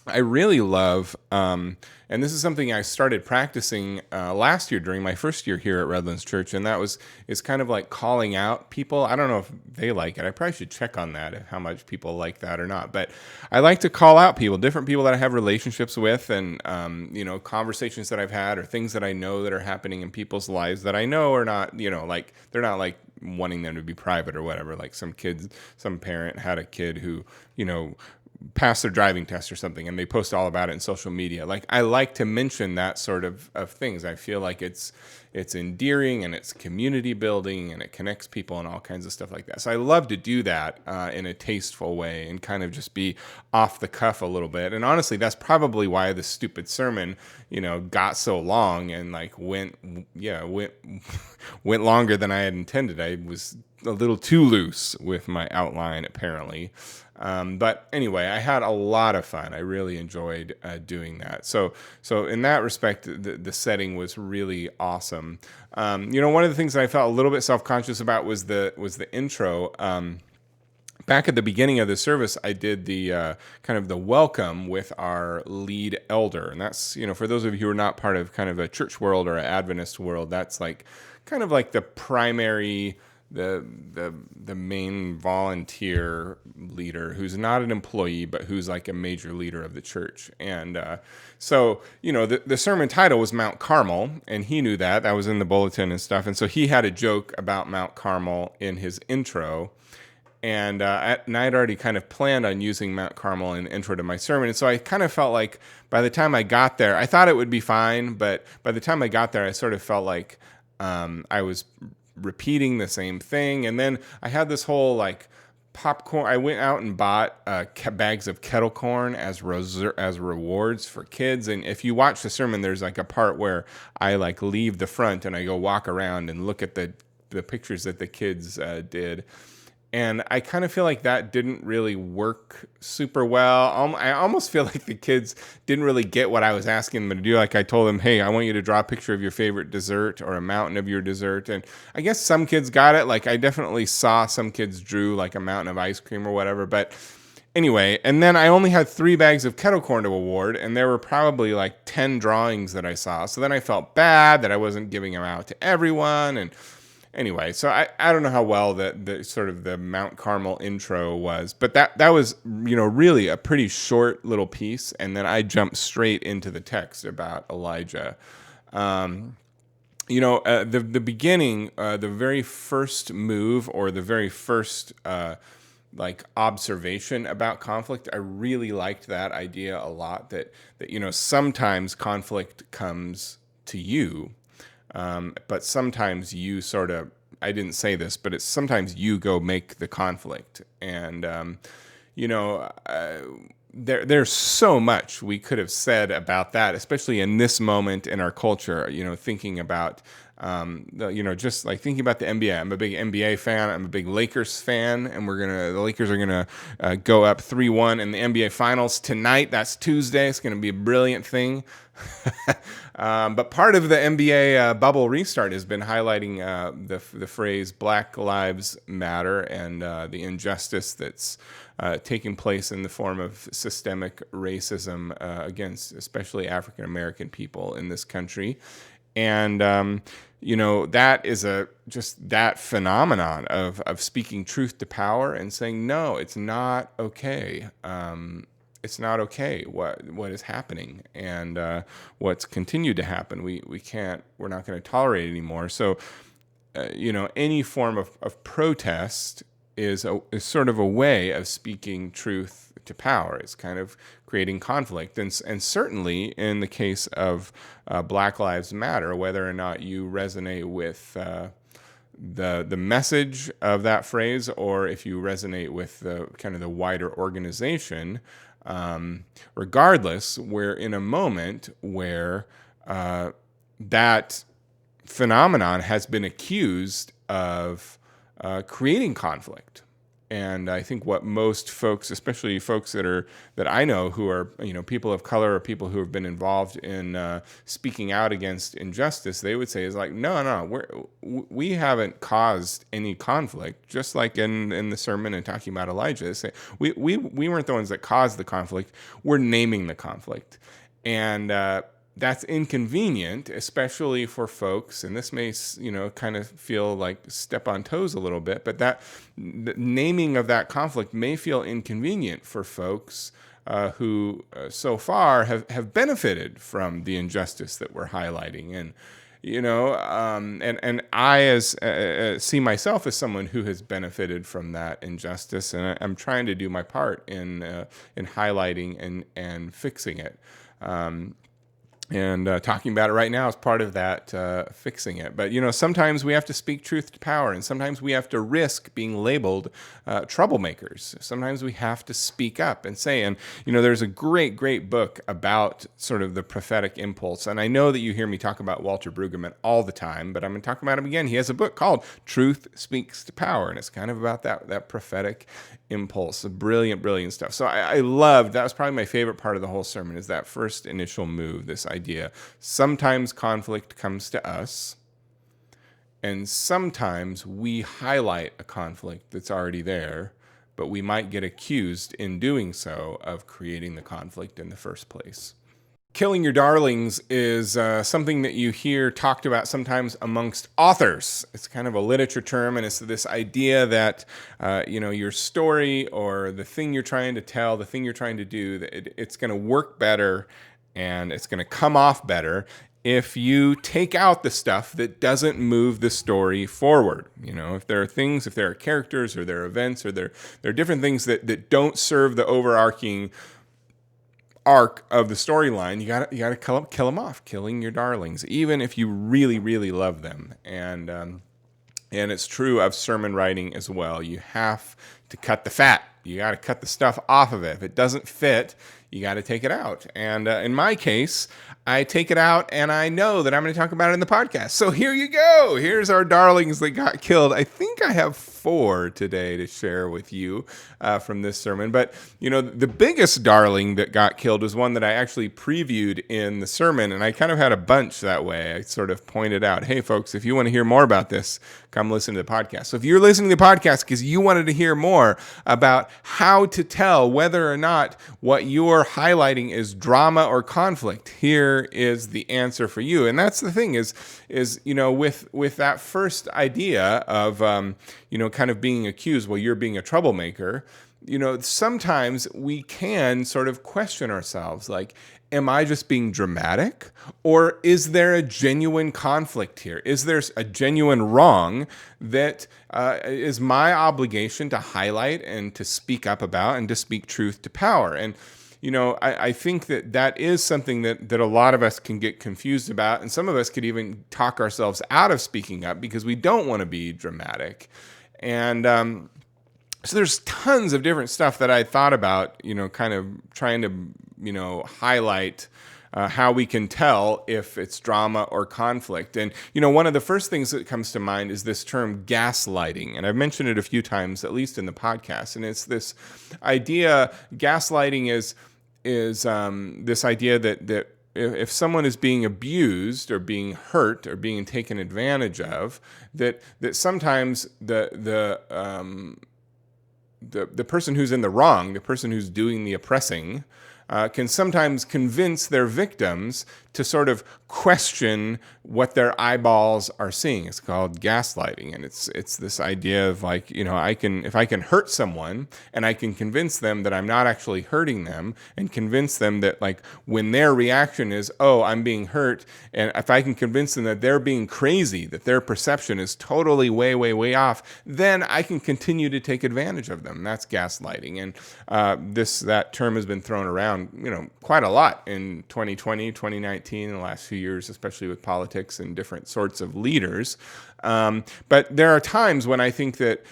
S1: I really love, and this is something I started practicing last year during my first year here at Redlands Church, and that was is kind of like calling out people. I don't know if they like it. I probably should check on that, how much people like that or not. But I like to call out people, different people that I have relationships with, and conversations that I've had, or things that I know that are happening in people's lives that I know are not, like they're not like wanting them to be private or whatever. Like some parent had a kid who, pass their driving test or something, and they post all about it in social media. Like, I like to mention that sort of things. I feel like it's endearing, and it's community building, and it connects people and all kinds of stuff like that. So I love to do that in a tasteful way, and kind of just be off the cuff a little bit. And honestly, that's probably why the stupid sermon, got so long, and like went went longer than I had intended. I was a little too loose with my outline, apparently. But anyway, I had a lot of fun. I really enjoyed doing that. So in that respect, the setting was really awesome. One of the things that I felt a little bit self-conscious about was the intro. Back at the beginning of the service, I did the kind of the welcome with our lead elder, and that's, for those of you who are not part of kind of a church world or an Adventist world, that's like kind of like the primary, the main volunteer leader, who's not an employee but who's like a major leader of the church. And so the sermon title was Mount Carmel, and he knew that was in the bulletin and stuff, and so he had a joke about Mount Carmel in his intro. And I had already kind of planned on using Mount Carmel in the intro to my sermon. And so I kind of felt like by the time I got there, I thought it would be fine, but by the time I got there, I sort of felt like I was repeating the same thing. And then I had this whole like popcorn. I went out and bought bags of kettle corn as rewards for kids. And if you watch the sermon, there's like a part where I like leave the front and I go walk around and look at the pictures that the kids did. And I kind of feel like that didn't really work super well. I almost feel like the kids didn't really get what I was asking them to do. Like, I told them, hey, I want you to draw a picture of your favorite dessert or a mountain of your dessert. And I guess some kids got it. Like, I definitely saw some kids drew like a mountain of ice cream or whatever. But anyway, and then I only had 3 bags of kettle corn to award, and there were probably like 10 drawings that I saw. So then I felt bad that I wasn't giving them out to everyone. And anyway, so I don't know how well the sort of the Mount Carmel intro was, but that was, really a pretty short little piece, and then I jumped straight into the text about Elijah. The beginning, the very first move, or the very first like observation about conflict, I really liked that idea a lot. That sometimes conflict comes to you. But sometimes you sort of, I didn't say this, but it's sometimes you go make the conflict. And, there's so much we could have said about that, especially in this moment in our culture, thinking about, just like thinking about the NBA. I'm a big NBA fan. I'm a big Lakers fan, and the Lakers are going to go up 3-1 in the NBA Finals tonight. That's Tuesday. It's going to be a brilliant thing. But part of the NBA bubble restart has been highlighting the phrase Black Lives Matter, and the injustice that's taking place in the form of systemic racism against especially African American people in this country. And that is just that phenomenon of speaking truth to power and saying, no, it's not okay. It's not okay what is happening, and what's continued to happen. We're not going to tolerate it anymore. So, any form of protest is sort of a way of speaking truth to power. It's kind of creating conflict, and certainly in the case of Black Lives Matter, whether or not you resonate with the message of that phrase, or if you resonate with the kind of the wider organization. Regardless, we're in a moment where that phenomenon has been accused of creating conflict. And I think what most folks, especially folks that I know who are people of color or people who have been involved in speaking out against injustice, they would say is like, no, we haven't caused any conflict. Just like in the sermon and talking about Elijah, they say we weren't the ones that caused the conflict. We're naming the conflict, and that's inconvenient, especially for folks, and this may, kind of feel like step on toes a little bit, but the naming of that conflict may feel inconvenient for folks who so far have benefited from the injustice that we're highlighting. And, and I see myself as someone who has benefited from that injustice, and I'm trying to do my part in highlighting and fixing it. And talking about it right now is part of that fixing it. But, sometimes we have to speak truth to power, and sometimes we have to risk being labeled troublemakers. Sometimes we have to speak up and say, and, there's a great, great book about sort of the prophetic impulse. And I know that you hear me talk about Walter Brueggemann all the time, but I'm going to talk about him again. He has a book called Truth Speaks to Power, and it's kind of about that prophetic impulse. Brilliant, brilliant stuff. So I loved, that was probably my favorite part of the whole sermon, is that first initial move, this idea. Sometimes conflict comes to us, and sometimes we highlight a conflict that's already there, but we might get accused in doing so of creating the conflict in the first place. Killing your darlings is something that you hear talked about sometimes amongst authors. It's kind of a literature term, and it's this idea that your story or the thing you're trying to tell, the thing you're trying to do, that it's going to work better and it's going to come off better if you take out the stuff that doesn't move the story forward. If there are things, if there are characters or there are events or there are different things that don't serve the overarching arc of the storyline, you gotta kill them off, killing your darlings, even if you really, really love them. And it's true of sermon writing as well. You have to cut the fat. You got to cut the stuff off of it. If it doesn't fit, you got to take it out. And in my case, I take it out, and I know that I'm going to talk about it in the podcast. So here you go. Here's our darlings that got killed. I think I have 4 today to share with you from this sermon. But, the biggest darling that got killed was one that I actually previewed in the sermon, and I kind of had a bunch that way. I sort of pointed out, hey, folks, if you want to hear more about this, come listen to the podcast. So if you're listening to the podcast because you wanted to hear more about how to tell whether or not what you're highlighting is drama or conflict, here is the answer for you. And that's the thing is with that first idea of kind of being accused, well, you're being a troublemaker. Sometimes we can sort of question ourselves, like, am I just being dramatic, or is there a genuine conflict here? Is there a genuine wrong that is my obligation to highlight and to speak up about and to speak truth to power? And I think that is something that a lot of us can get confused about, and some of us could even talk ourselves out of speaking up because we don't want to be dramatic. And so there's tons of different stuff that I thought about, kind of trying to, highlight how we can tell if it's drama or conflict. And, one of the first things that comes to mind is this term gaslighting. And I've mentioned it a few times, at least in the podcast. And it's this idea, gaslighting is this idea that if someone is being abused or being hurt or being taken advantage of, that sometimes the person who's in the wrong, the person who's doing the oppressing, can sometimes convince their victims to sort of question what their eyeballs are seeing. It's called gaslighting, and it's this idea of like, if I can hurt someone and I can convince them that I'm not actually hurting them, and convince them that like when their reaction is, oh, I'm being hurt, and if I can convince them that they're being crazy, that their perception is totally way, way, way off, then I can continue to take advantage of them. That's gaslighting, and that term has been thrown around, quite a lot in 2020, 2019. In the last few years, especially with politics and different sorts of leaders. But there are times when I think that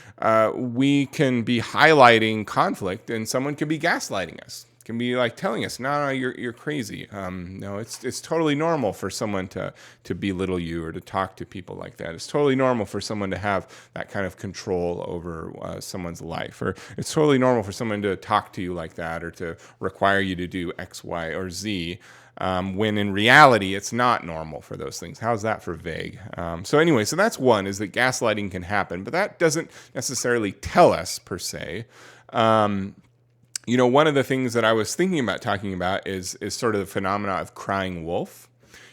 S1: we can be highlighting conflict and someone could be gaslighting us. can be like telling us, no, you're crazy. No, it's totally normal for someone to belittle you or to talk to people like that. It's totally normal for someone to have that kind of control over someone's life, or it's totally normal for someone to talk to you like that or to require you to do X, Y, or Z. When in reality, it's not normal for those things. How's that for vague? So anyway, so that's one, is that gaslighting can happen, but that doesn't necessarily tell us per se. One of the things that I was thinking about talking about is sort of the phenomena of crying wolf.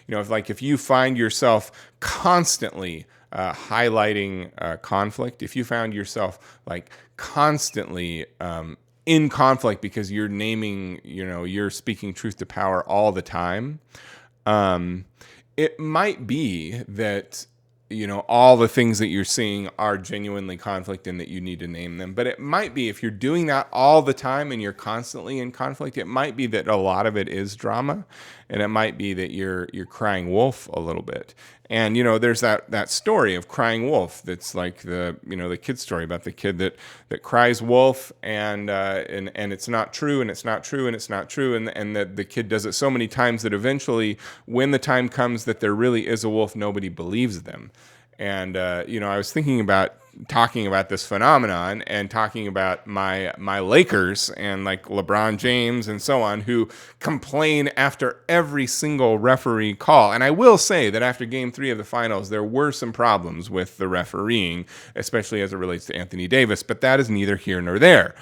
S1: If you find yourself constantly highlighting conflict, if you found yourself like constantly in conflict because you're naming, you're speaking truth to power all the time, it might be that all the things that you're seeing are genuinely conflict and that you need to name them. But it might be, if you're doing that all the time and you're constantly in conflict, it might be that a lot of it is drama, and it might be that you're crying wolf a little bit. And there's that story of crying wolf. That's like the kid story about the kid that cries wolf, and it's not true, and it's not true, and it's not true, and that the kid does it so many times that eventually, when the time comes that there really is a wolf, nobody believes them. And I was thinking about talking about this phenomenon and talking about my Lakers and like LeBron James and so on, who complain after every single referee call. And I will say that after Game 3 of the finals, there were some problems with the refereeing, especially as it relates to Anthony Davis, but that is neither here nor there.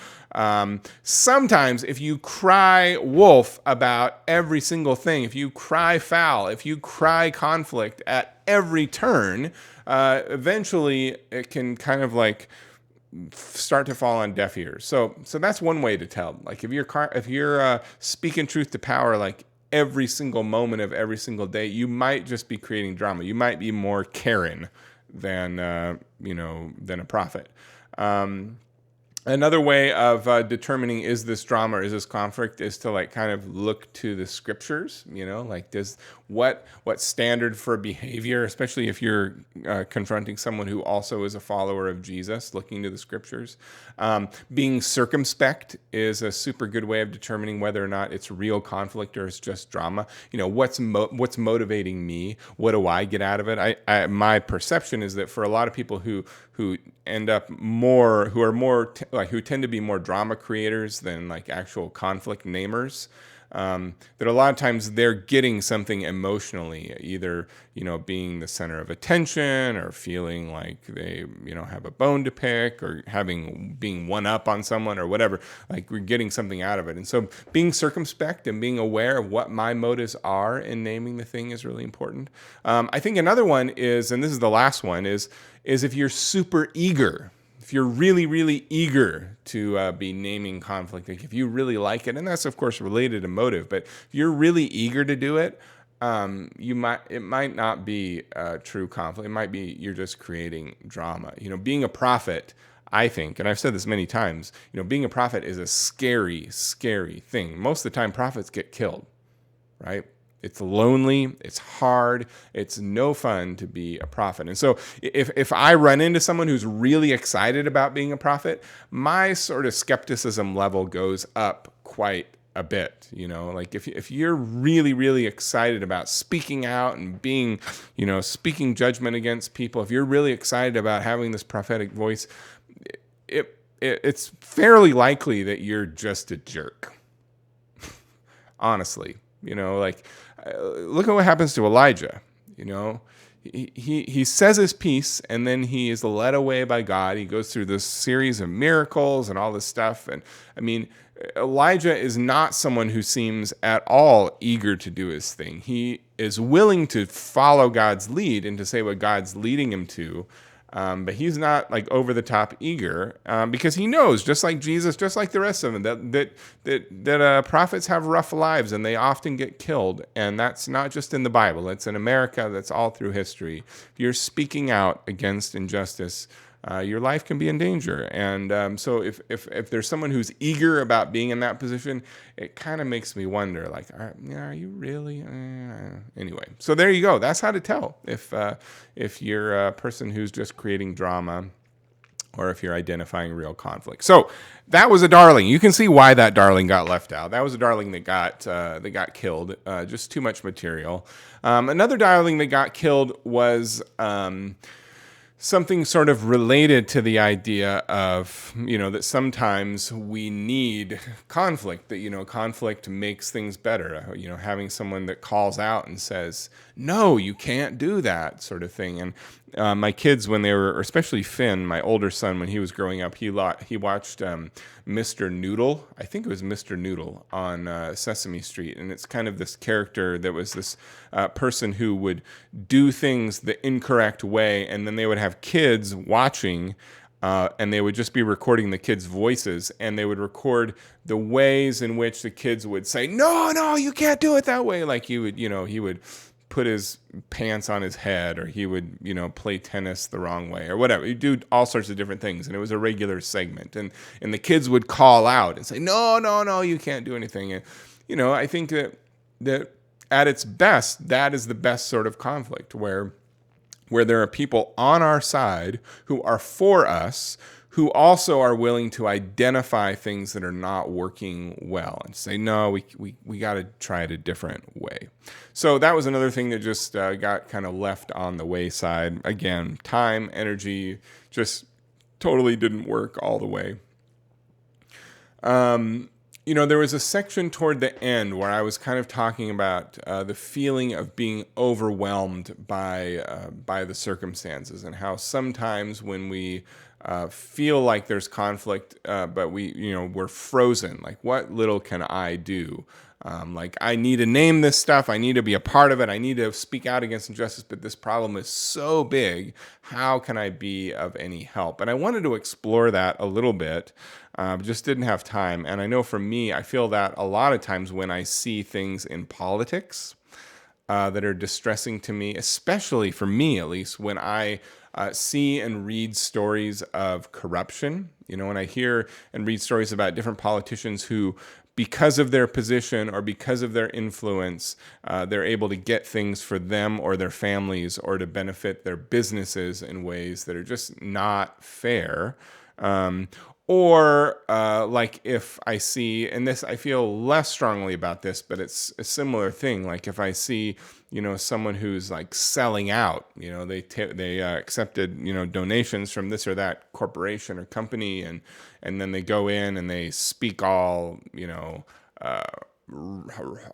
S1: Sometimes if you cry wolf about every single thing, if you cry foul, if you cry conflict at every turn, eventually it can kind of like start to fall on deaf ears. So that's one way to tell. Like if you're speaking truth to power, like every single moment of every single day, you might just be creating drama. You might be more Karen than a prophet. Another way of determining is this drama or is this conflict is to like kind of look to the scriptures, like does what standard for behavior, especially if you're confronting someone who also is a follower of Jesus, looking to the scriptures. Being circumspect is a super good way of determining whether or not it's real conflict or it's just drama. What's motivating me? What do I get out of it? My perception is that for a lot of people who end up who tend to be more drama creators than like actual conflict namers, that a lot of times they're getting something emotionally, either being the center of attention or feeling like they have a bone to pick or being one up on someone or whatever. Like we're getting something out of it. And so being circumspect and being aware of what my motives are in naming the thing is really important. I think another one is, and this is the last one, is if you're super eager. If you're really, really eager to be naming conflict, like if you really like it, and that's of course related to motive, but if you're really eager to do it, it might not be true conflict. It might be you're just creating drama. Being a prophet, I think, and I've said this many times, being a prophet is a scary, scary thing. Most of the time, prophets get killed, right? It's lonely, it's hard, it's no fun to be a prophet. And so if I run into someone who's really excited about being a prophet, my sort of skepticism level goes up quite a bit. Like if you're really, really excited about speaking out and being, speaking judgment against people, if you're really excited about having this prophetic voice, it's fairly likely that you're just a jerk. Honestly. Look at what happens to Elijah. He says his piece, and then he is led away by God. He goes through this series of miracles and all this stuff. And I mean, Elijah is not someone who seems at all eager to do his thing. He is willing to follow God's lead and to say what God's leading him to. But he's not like over the top eager because he knows, just like Jesus, just like the rest of them, that prophets have rough lives and they often get killed. And that's not just in the Bible. It's in America. That's all through history. If you're speaking out against injustice, your life can be in danger. And so if there's someone who's eager about being in that position, it kind of makes me wonder, like, are you really? Anyway, so there you go. That's how to tell if you're a person who's just creating drama or if you're identifying real conflict. So that was a darling. You can see why that darling got left out. That was a darling that got killed. Just too much material. Another darling that got killed was something sort of related to the idea of, that sometimes we need conflict, that, conflict makes things better. Having someone that calls out and says, no, you can't do that, sort of thing. And my kids, when they were, or especially Finn, my older son, when he was growing up, he watched Mr. Noodle. I think it was Mr. Noodle on Sesame Street. And it's kind of this character that was this person who would do things the incorrect way, and then they would have kids watching, and they would just be recording the kids' voices, and they would record the ways in which the kids would say, no, you can't do it that way. Like he would put his pants on his head, or he would, play tennis the wrong way, or whatever. He'd do all sorts of different things, and it was a regular segment. And the kids would call out and say, no, you can't do anything. And, I think that at its best, that is the best sort of conflict, where there are people on our side who are for us, who also are willing to identify things that are not working well and say, no, we got to try it a different way. So that was another thing that just got kind of left on the wayside. Again, time, energy, just totally didn't work all the way. There was a section toward the end where I was kind of talking about the feeling of being overwhelmed by the circumstances, and how sometimes when we feel like there's conflict, but we're frozen. Like, what little can I do? Like, I need to name this stuff. I need to be a part of it. I need to speak out against injustice, but this problem is so big. How can I be of any help? And I wanted to explore that a little bit, just didn't have time. And I know for me, I feel that a lot of times when I see things in politics that are distressing to me, especially for me, at least, when I see and read stories of corruption, when I hear and read stories about different politicians who, because of their position or because of their influence, they're able to get things for them or their families, or to benefit their businesses in ways that are just not fair. Or like if I see, and this, I feel less strongly about this, but it's a similar thing. Like if I see, someone who's like selling out, they accepted, donations from this or that corporation or company, and then they go in and they speak all,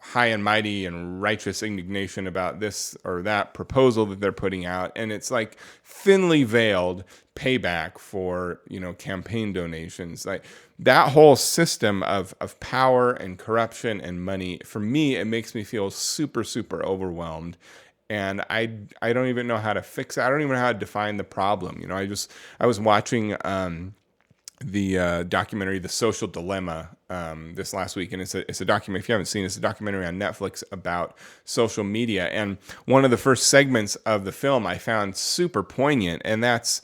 S1: high and mighty and righteous indignation about this or that proposal that they're putting out, and it's like thinly veiled payback for campaign donations. Like that whole system of power and corruption and money, for me, it makes me feel super overwhelmed, and I don't even know how to fix it. I don't even know how to define the problem. I was watching the documentary The Social Dilemma this last week, and it's a documentary. If you haven't seen it, it's a documentary on Netflix about social media. And one of the first segments of the film I found super poignant, and that's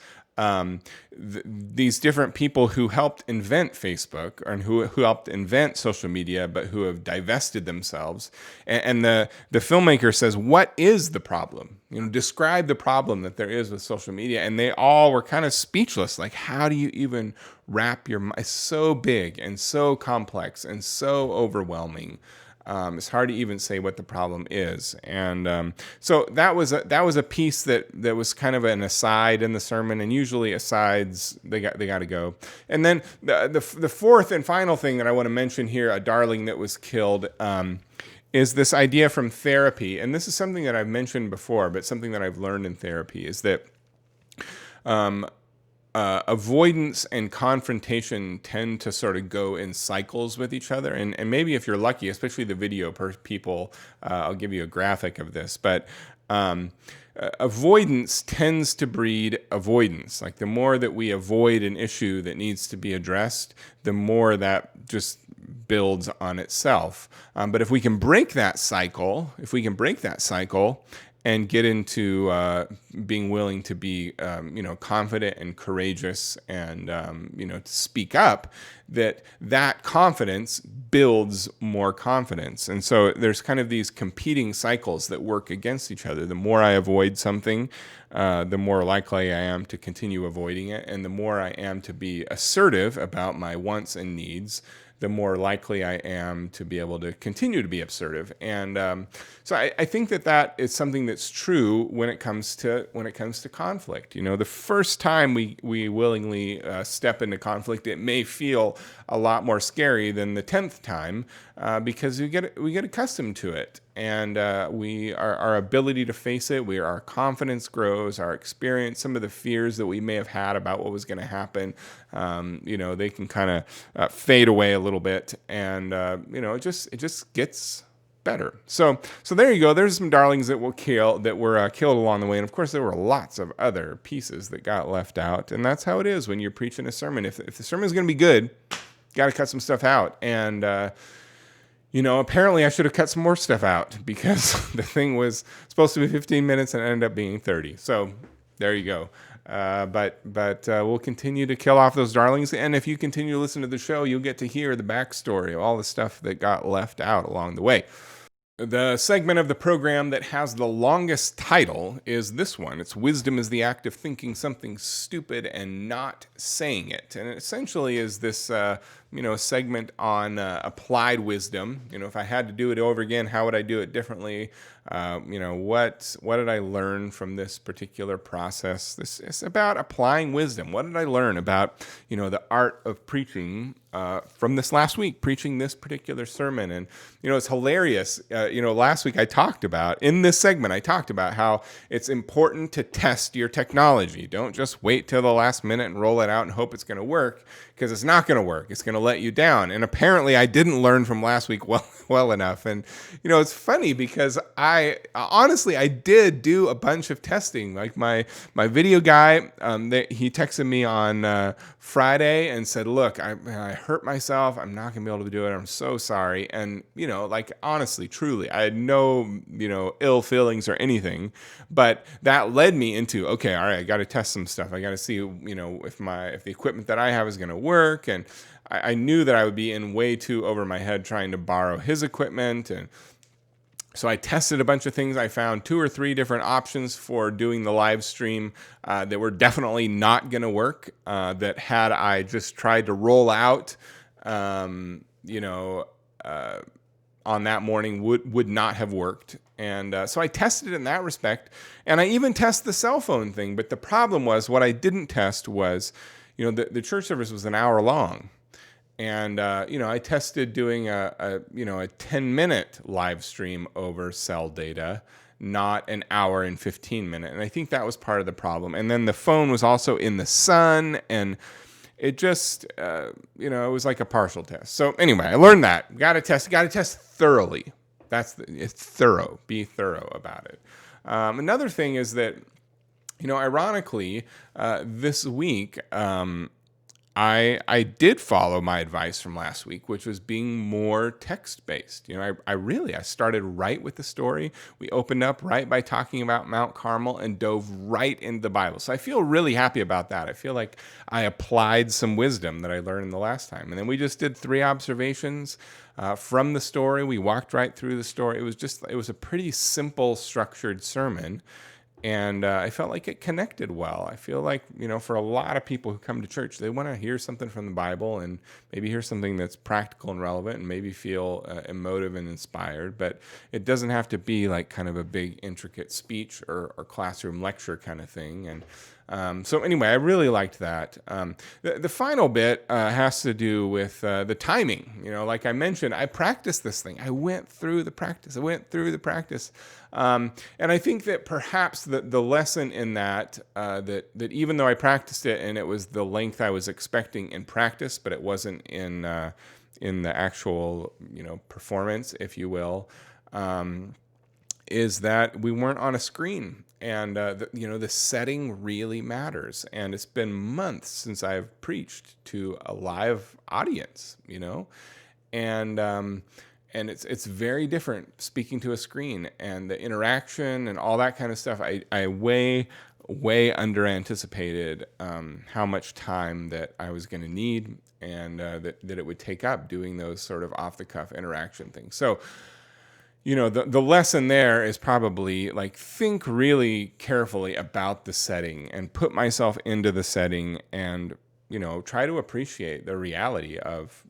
S1: these different people who helped invent Facebook, and who helped invent social media, but who have divested themselves. And the filmmaker says, "What is the problem? Describe the problem that there is with social media." And they all were kind of speechless. Like, how do you even wrap your mind? It's so big and so complex and so overwhelming. It's hard to even say what the problem is. And so that was a piece that was kind of an aside in the sermon. And usually asides, they got to go. And then the fourth and final thing that I want to mention here, a darling that was killed, is this idea from therapy. And this is something that I've mentioned before, but something that I've learned in therapy is that avoidance and confrontation tend to sort of go in cycles with each other. And maybe if you're lucky, especially the video people, I'll give you a graphic of this, but avoidance tends to breed avoidance. Like the more that we avoid an issue that needs to be addressed, the more that just builds on itself. But if we can break that cycle, and get into being willing to be, confident and courageous and, to speak up, that confidence builds more confidence. And so there's kind of these competing cycles that work against each other. The more I avoid something, the more likely I am to continue avoiding it. And the more I am to be assertive about my wants and needs, the more likely I am to be able to continue to be assertive. And so I think that is something that's true when it comes to conflict. The first time we willingly step into conflict, it may feel a lot more scary than the 10th time because we get accustomed to it, and our ability to face it, our confidence grows, our experience, some of the fears that we may have had about what was going to happen, they can kind of fade away a little bit, and it just gets better. So there you go. There's some darlings that were killed along the way, and of course there were lots of other pieces that got left out, and that's how it is when you're preaching a sermon. If the sermon is going to be good, got to cut some stuff out, and apparently I should have cut some more stuff out because the thing was supposed to be 15 minutes and it ended up being 30. So there you go. But we'll continue to kill off those darlings. And if you continue to listen to the show, you'll get to hear the backstory of all the stuff that got left out along the way. The segment of the program that has the longest title is this one. It's Wisdom is the Act of Thinking Something Stupid and Not Saying It. And it essentially is this, segment on applied wisdom. If I had to do it over again, how would I do it differently? What did I learn from this particular process? This is about applying wisdom. What did I learn about, the art of preaching from this last week, preaching this particular sermon? And, it's hilarious. Last week in this segment, I talked about how it's important to test your technology. Don't just wait till the last minute and roll it out and hope it's going to work, because it's not going to work. It's going to let you down. And apparently I didn't learn from last week well enough. And, it's funny because I did do a bunch of testing. Like my video guy, he texted me on Friday and said, look, I hurt myself. I'm not going to be able to do it. I'm so sorry. And, honestly, truly, I had no, ill feelings or anything. But that led me into, okay, all right, I got to test some stuff. I got to see, if the equipment that I have is going to work. And I knew that I would be in way too over my head trying to borrow his equipment. And so I tested a bunch of things. I found 2 or 3 different options for doing the live stream that were definitely not going to work, that had I just tried to roll out, on that morning would not have worked. And so I tested it in that respect. And I even tested the cell phone thing. But the problem was, what I didn't test was, the church service was an hour long. And, I tested doing a 10-minute live stream over cell data, not an hour and 15-minute. And I think that was part of the problem. And then the phone was also in the sun, and it just, it was like a partial test. So anyway, I learned that. Got to test thoroughly. It's thorough. Be thorough about it. Another thing is that, ironically, this week, I did follow my advice from last week, which was being more text-based. I started right with the story. We opened up right by talking about Mount Carmel and dove right into the Bible. So I feel really happy about that. I feel like I applied some wisdom that I learned the last time. And then we just did 3 observations from the story. We walked right through the story. It was a pretty simple, structured sermon. And I felt like it connected well. I feel like, for a lot of people who come to church, they want to hear something from the Bible and maybe hear something that's practical and relevant and maybe feel emotive and inspired. But it doesn't have to be like kind of a big, intricate speech or classroom lecture kind of thing. And so anyway, I really liked that. The final bit has to do with the timing. Like I mentioned, I practiced this thing. I went through the practice. And I think that perhaps the lesson in that even though I practiced it and it was the length I was expecting in practice, but it wasn't in the actual performance, if you will, is that we weren't on a screen. And, the setting really matters. And it's been months since I've preached to a live audience, and and it's very different speaking to a screen, and the interaction and all that kind of stuff. I way under anticipated how much time that I was going to need, and that it would take up doing those sort of off the cuff interaction things. So, the lesson there is probably like, think really carefully about the setting and put myself into the setting, and try to appreciate the reality of,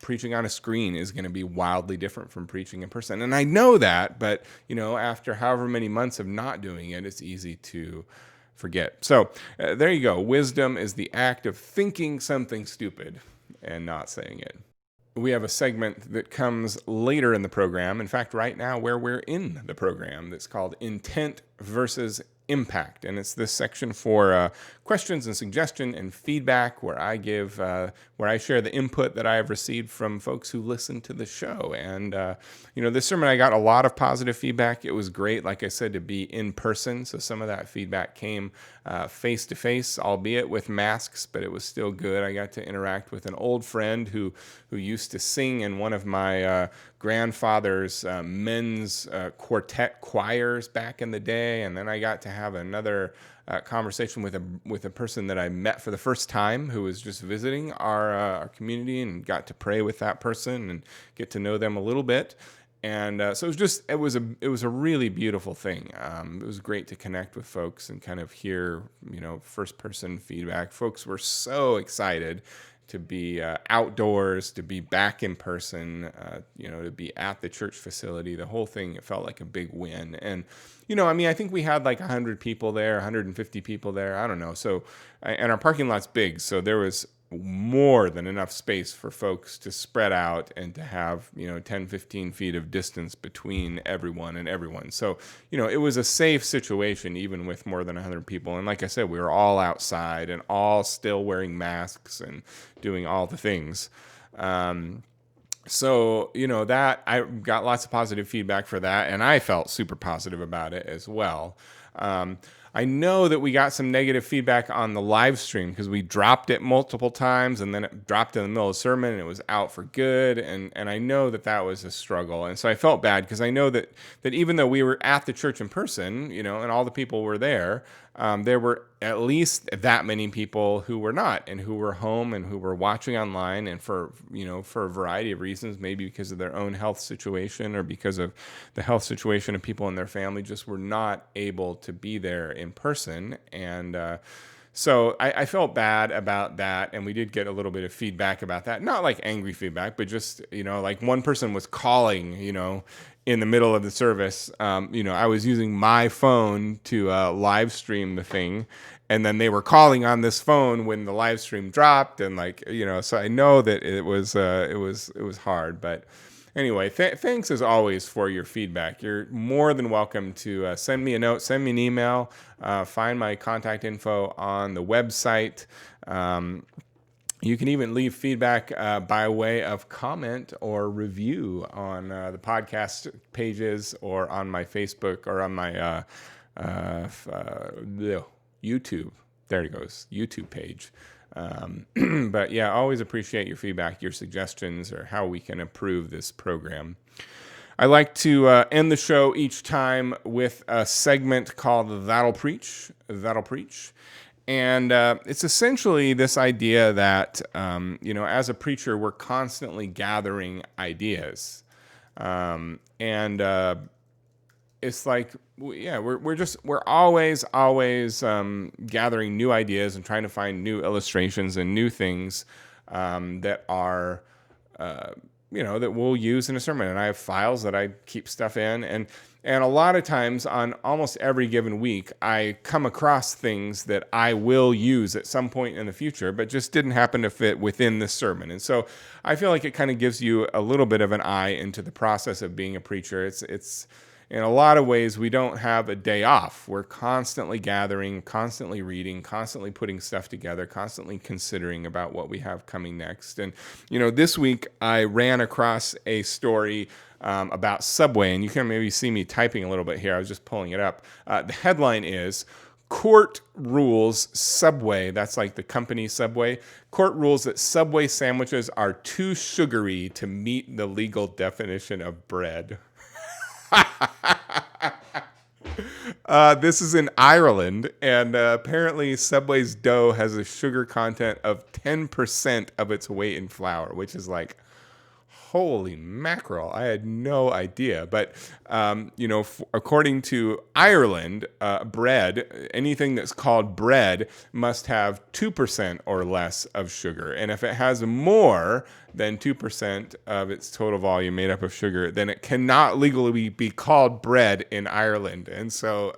S1: preaching on a screen is going to be wildly different from preaching in person. And I know that, but, after however many months of not doing it, it's easy to forget. So there you go. Wisdom is the act of thinking something stupid and not saying it. We have a segment that comes later in the program. In fact, right now where we're in the program, that's called Intent versus Impact. And it's this section for questions and suggestion and feedback, where I share the input that I have received from folks who listen to the show. And, this sermon, I got a lot of positive feedback. It was great, like I said, to be in person. So some of that feedback came face to face, albeit with masks, but it was still good. I got to interact with an old friend who used to sing in one of my grandfather's men's quartet choirs back in the day. And then I got to have another conversation with a person that I met for the first time, who was just visiting our community, and got to pray with that person and get to know them a little bit. And so it was a really beautiful thing. It was great to connect with folks and kind of hear first person feedback. Folks were so excited to be outdoors, to be back in person, to be at the church facility. The whole thing, it felt like a big win. And, I think we had like 100 people there, 150 people there. I don't know. So, and our parking lot's big. So there was more than enough space for folks to spread out and to have, 10, 15 feet of distance between everyone and everyone. So, it was a safe situation, even with more than 100 people. And like I said, we were all outside and all still wearing masks and doing all the things. So, that I got lots of positive feedback for that, and I felt super positive about it as well. I know that we got some negative feedback on the live stream because we dropped it multiple times, and then it dropped in the middle of the sermon and it was out for good. And I know that was a struggle. And so I felt bad because I know that even though we were at the church in person, and all the people were there were at least that many people who were not, and who were home and who were watching online, and for a variety of reasons, maybe because of their own health situation or because of the health situation of people in their family, just were not able to be there in person. And so I felt bad about that, and we did get a little bit of feedback about that. Not like angry feedback, but just, like one person was calling, in the middle of the service. I was using my phone to live stream the thing, and then they were calling on this phone when the live stream dropped, and so I know that it was hard. But anyway, thanks as always for your feedback. You're more than welcome to send me a note, send me an email, find my contact info on the website. You can even leave feedback by way of comment or review on the podcast pages, or on my Facebook, or on my YouTube. There it goes, YouTube page. But yeah, always appreciate your feedback, your suggestions, or how we can improve this program. I like to end the show each time with a segment called That'll Preach. And it's essentially this idea that, as a preacher, we're constantly gathering ideas. It's like, we're always gathering new ideas and trying to find new illustrations and new things that are, that we'll use in a sermon. And I have files that I keep stuff in, and a lot of times on almost every given week, I come across things that I will use at some point in the future, but just didn't happen to fit within this sermon. And so I feel like it kind of gives you a little bit of an eye into the process of being a preacher. It's in a lot of ways, we don't have a day off. We're constantly gathering, constantly reading, constantly putting stuff together, constantly considering about what we have coming next. And, this week I ran across a story about Subway, and you can maybe see me typing a little bit here. I was just pulling it up. The headline is, court rules Subway, that's like the company Subway, court rules that Subway sandwiches are too sugary to meet the legal definition of bread. This is in Ireland, and apparently Subway's dough has a sugar content of 10% of its weight in flour, which is like, holy mackerel. I had no idea. But, according to Ireland, bread, anything that's called bread must have 2% or less of sugar. And if it has more than 2% of its total volume made up of sugar, then it cannot legally be called bread in Ireland. And so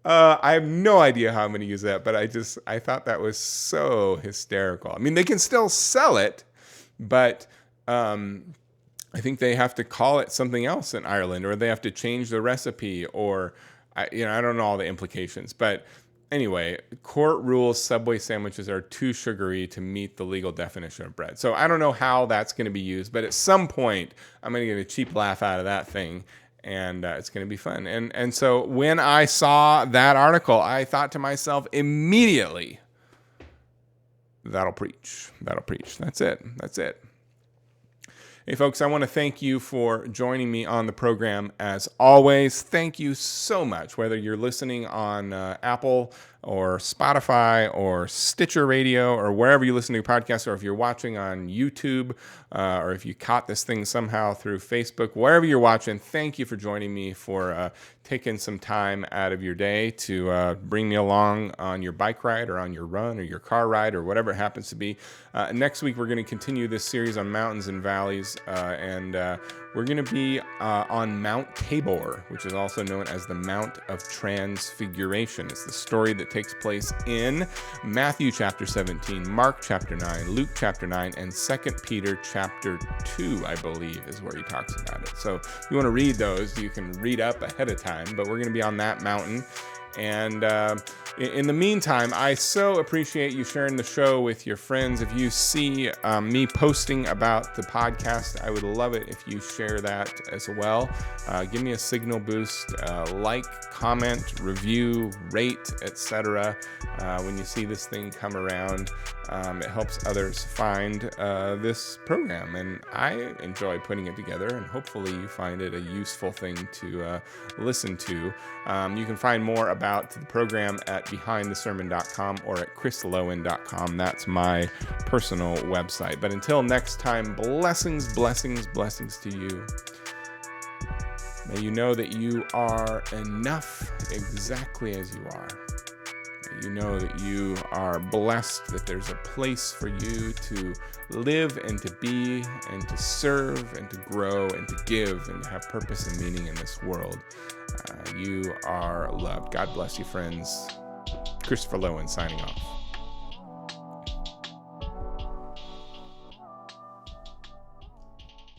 S1: I have no idea how I'm going to use that, but I thought that was so hysterical. I mean, they can still sell it, but I think they have to call it something else in Ireland, or they have to change the recipe, or I don't know all the implications. But anyway, court rules Subway sandwiches are too sugary to meet the legal definition of bread. So I don't know how that's going to be used, but at some point I'm going to get a cheap laugh out of that thing, and it's going to be fun. And so when I saw that article, I thought to myself immediately, that'll preach. That's it. Hey, folks, I want to thank you for joining me on the program. As always, thank you so much, whether you're listening on Apple or Spotify or Stitcher Radio or wherever you listen to podcasts, or if you're watching on YouTube, or if you caught this thing somehow through Facebook, wherever you're watching, thank you for joining me, for taking some time out of your day to bring me along on your bike ride or on your run or your car ride or whatever it happens to be. Next week, we're going to continue this series on mountains and valleys, and we're going to be on Mount Tabor, which is also known as the Mount of Transfiguration. It's the story that takes place in Matthew chapter 17, Mark chapter 9, Luke chapter 9, and 2 Peter chapter 2, I believe, is where he talks about it. So if you want to read those, you can read up ahead of time, but we're going to be on that mountain. And in the meantime, I so appreciate you sharing the show with your friends. If you see me posting about the podcast, I would love it if you share that as well. Give me a signal boost, like, comment, review, rate, etc. When you see this thing come around, it helps others find this program. And I enjoy putting it together, and hopefully you find it a useful thing to listen to. You can find more about the program at behindthesermon.com or at chrislowen.com. That's my personal website. But until next time, blessings, blessings, blessings to you. May you know that you are enough exactly as you are. May you know that you are blessed, that there's a place for you to live and to be and to serve and to grow and to give and to have purpose and meaning in this world. You are loved. God bless you, friends. Christopher Lowen signing off.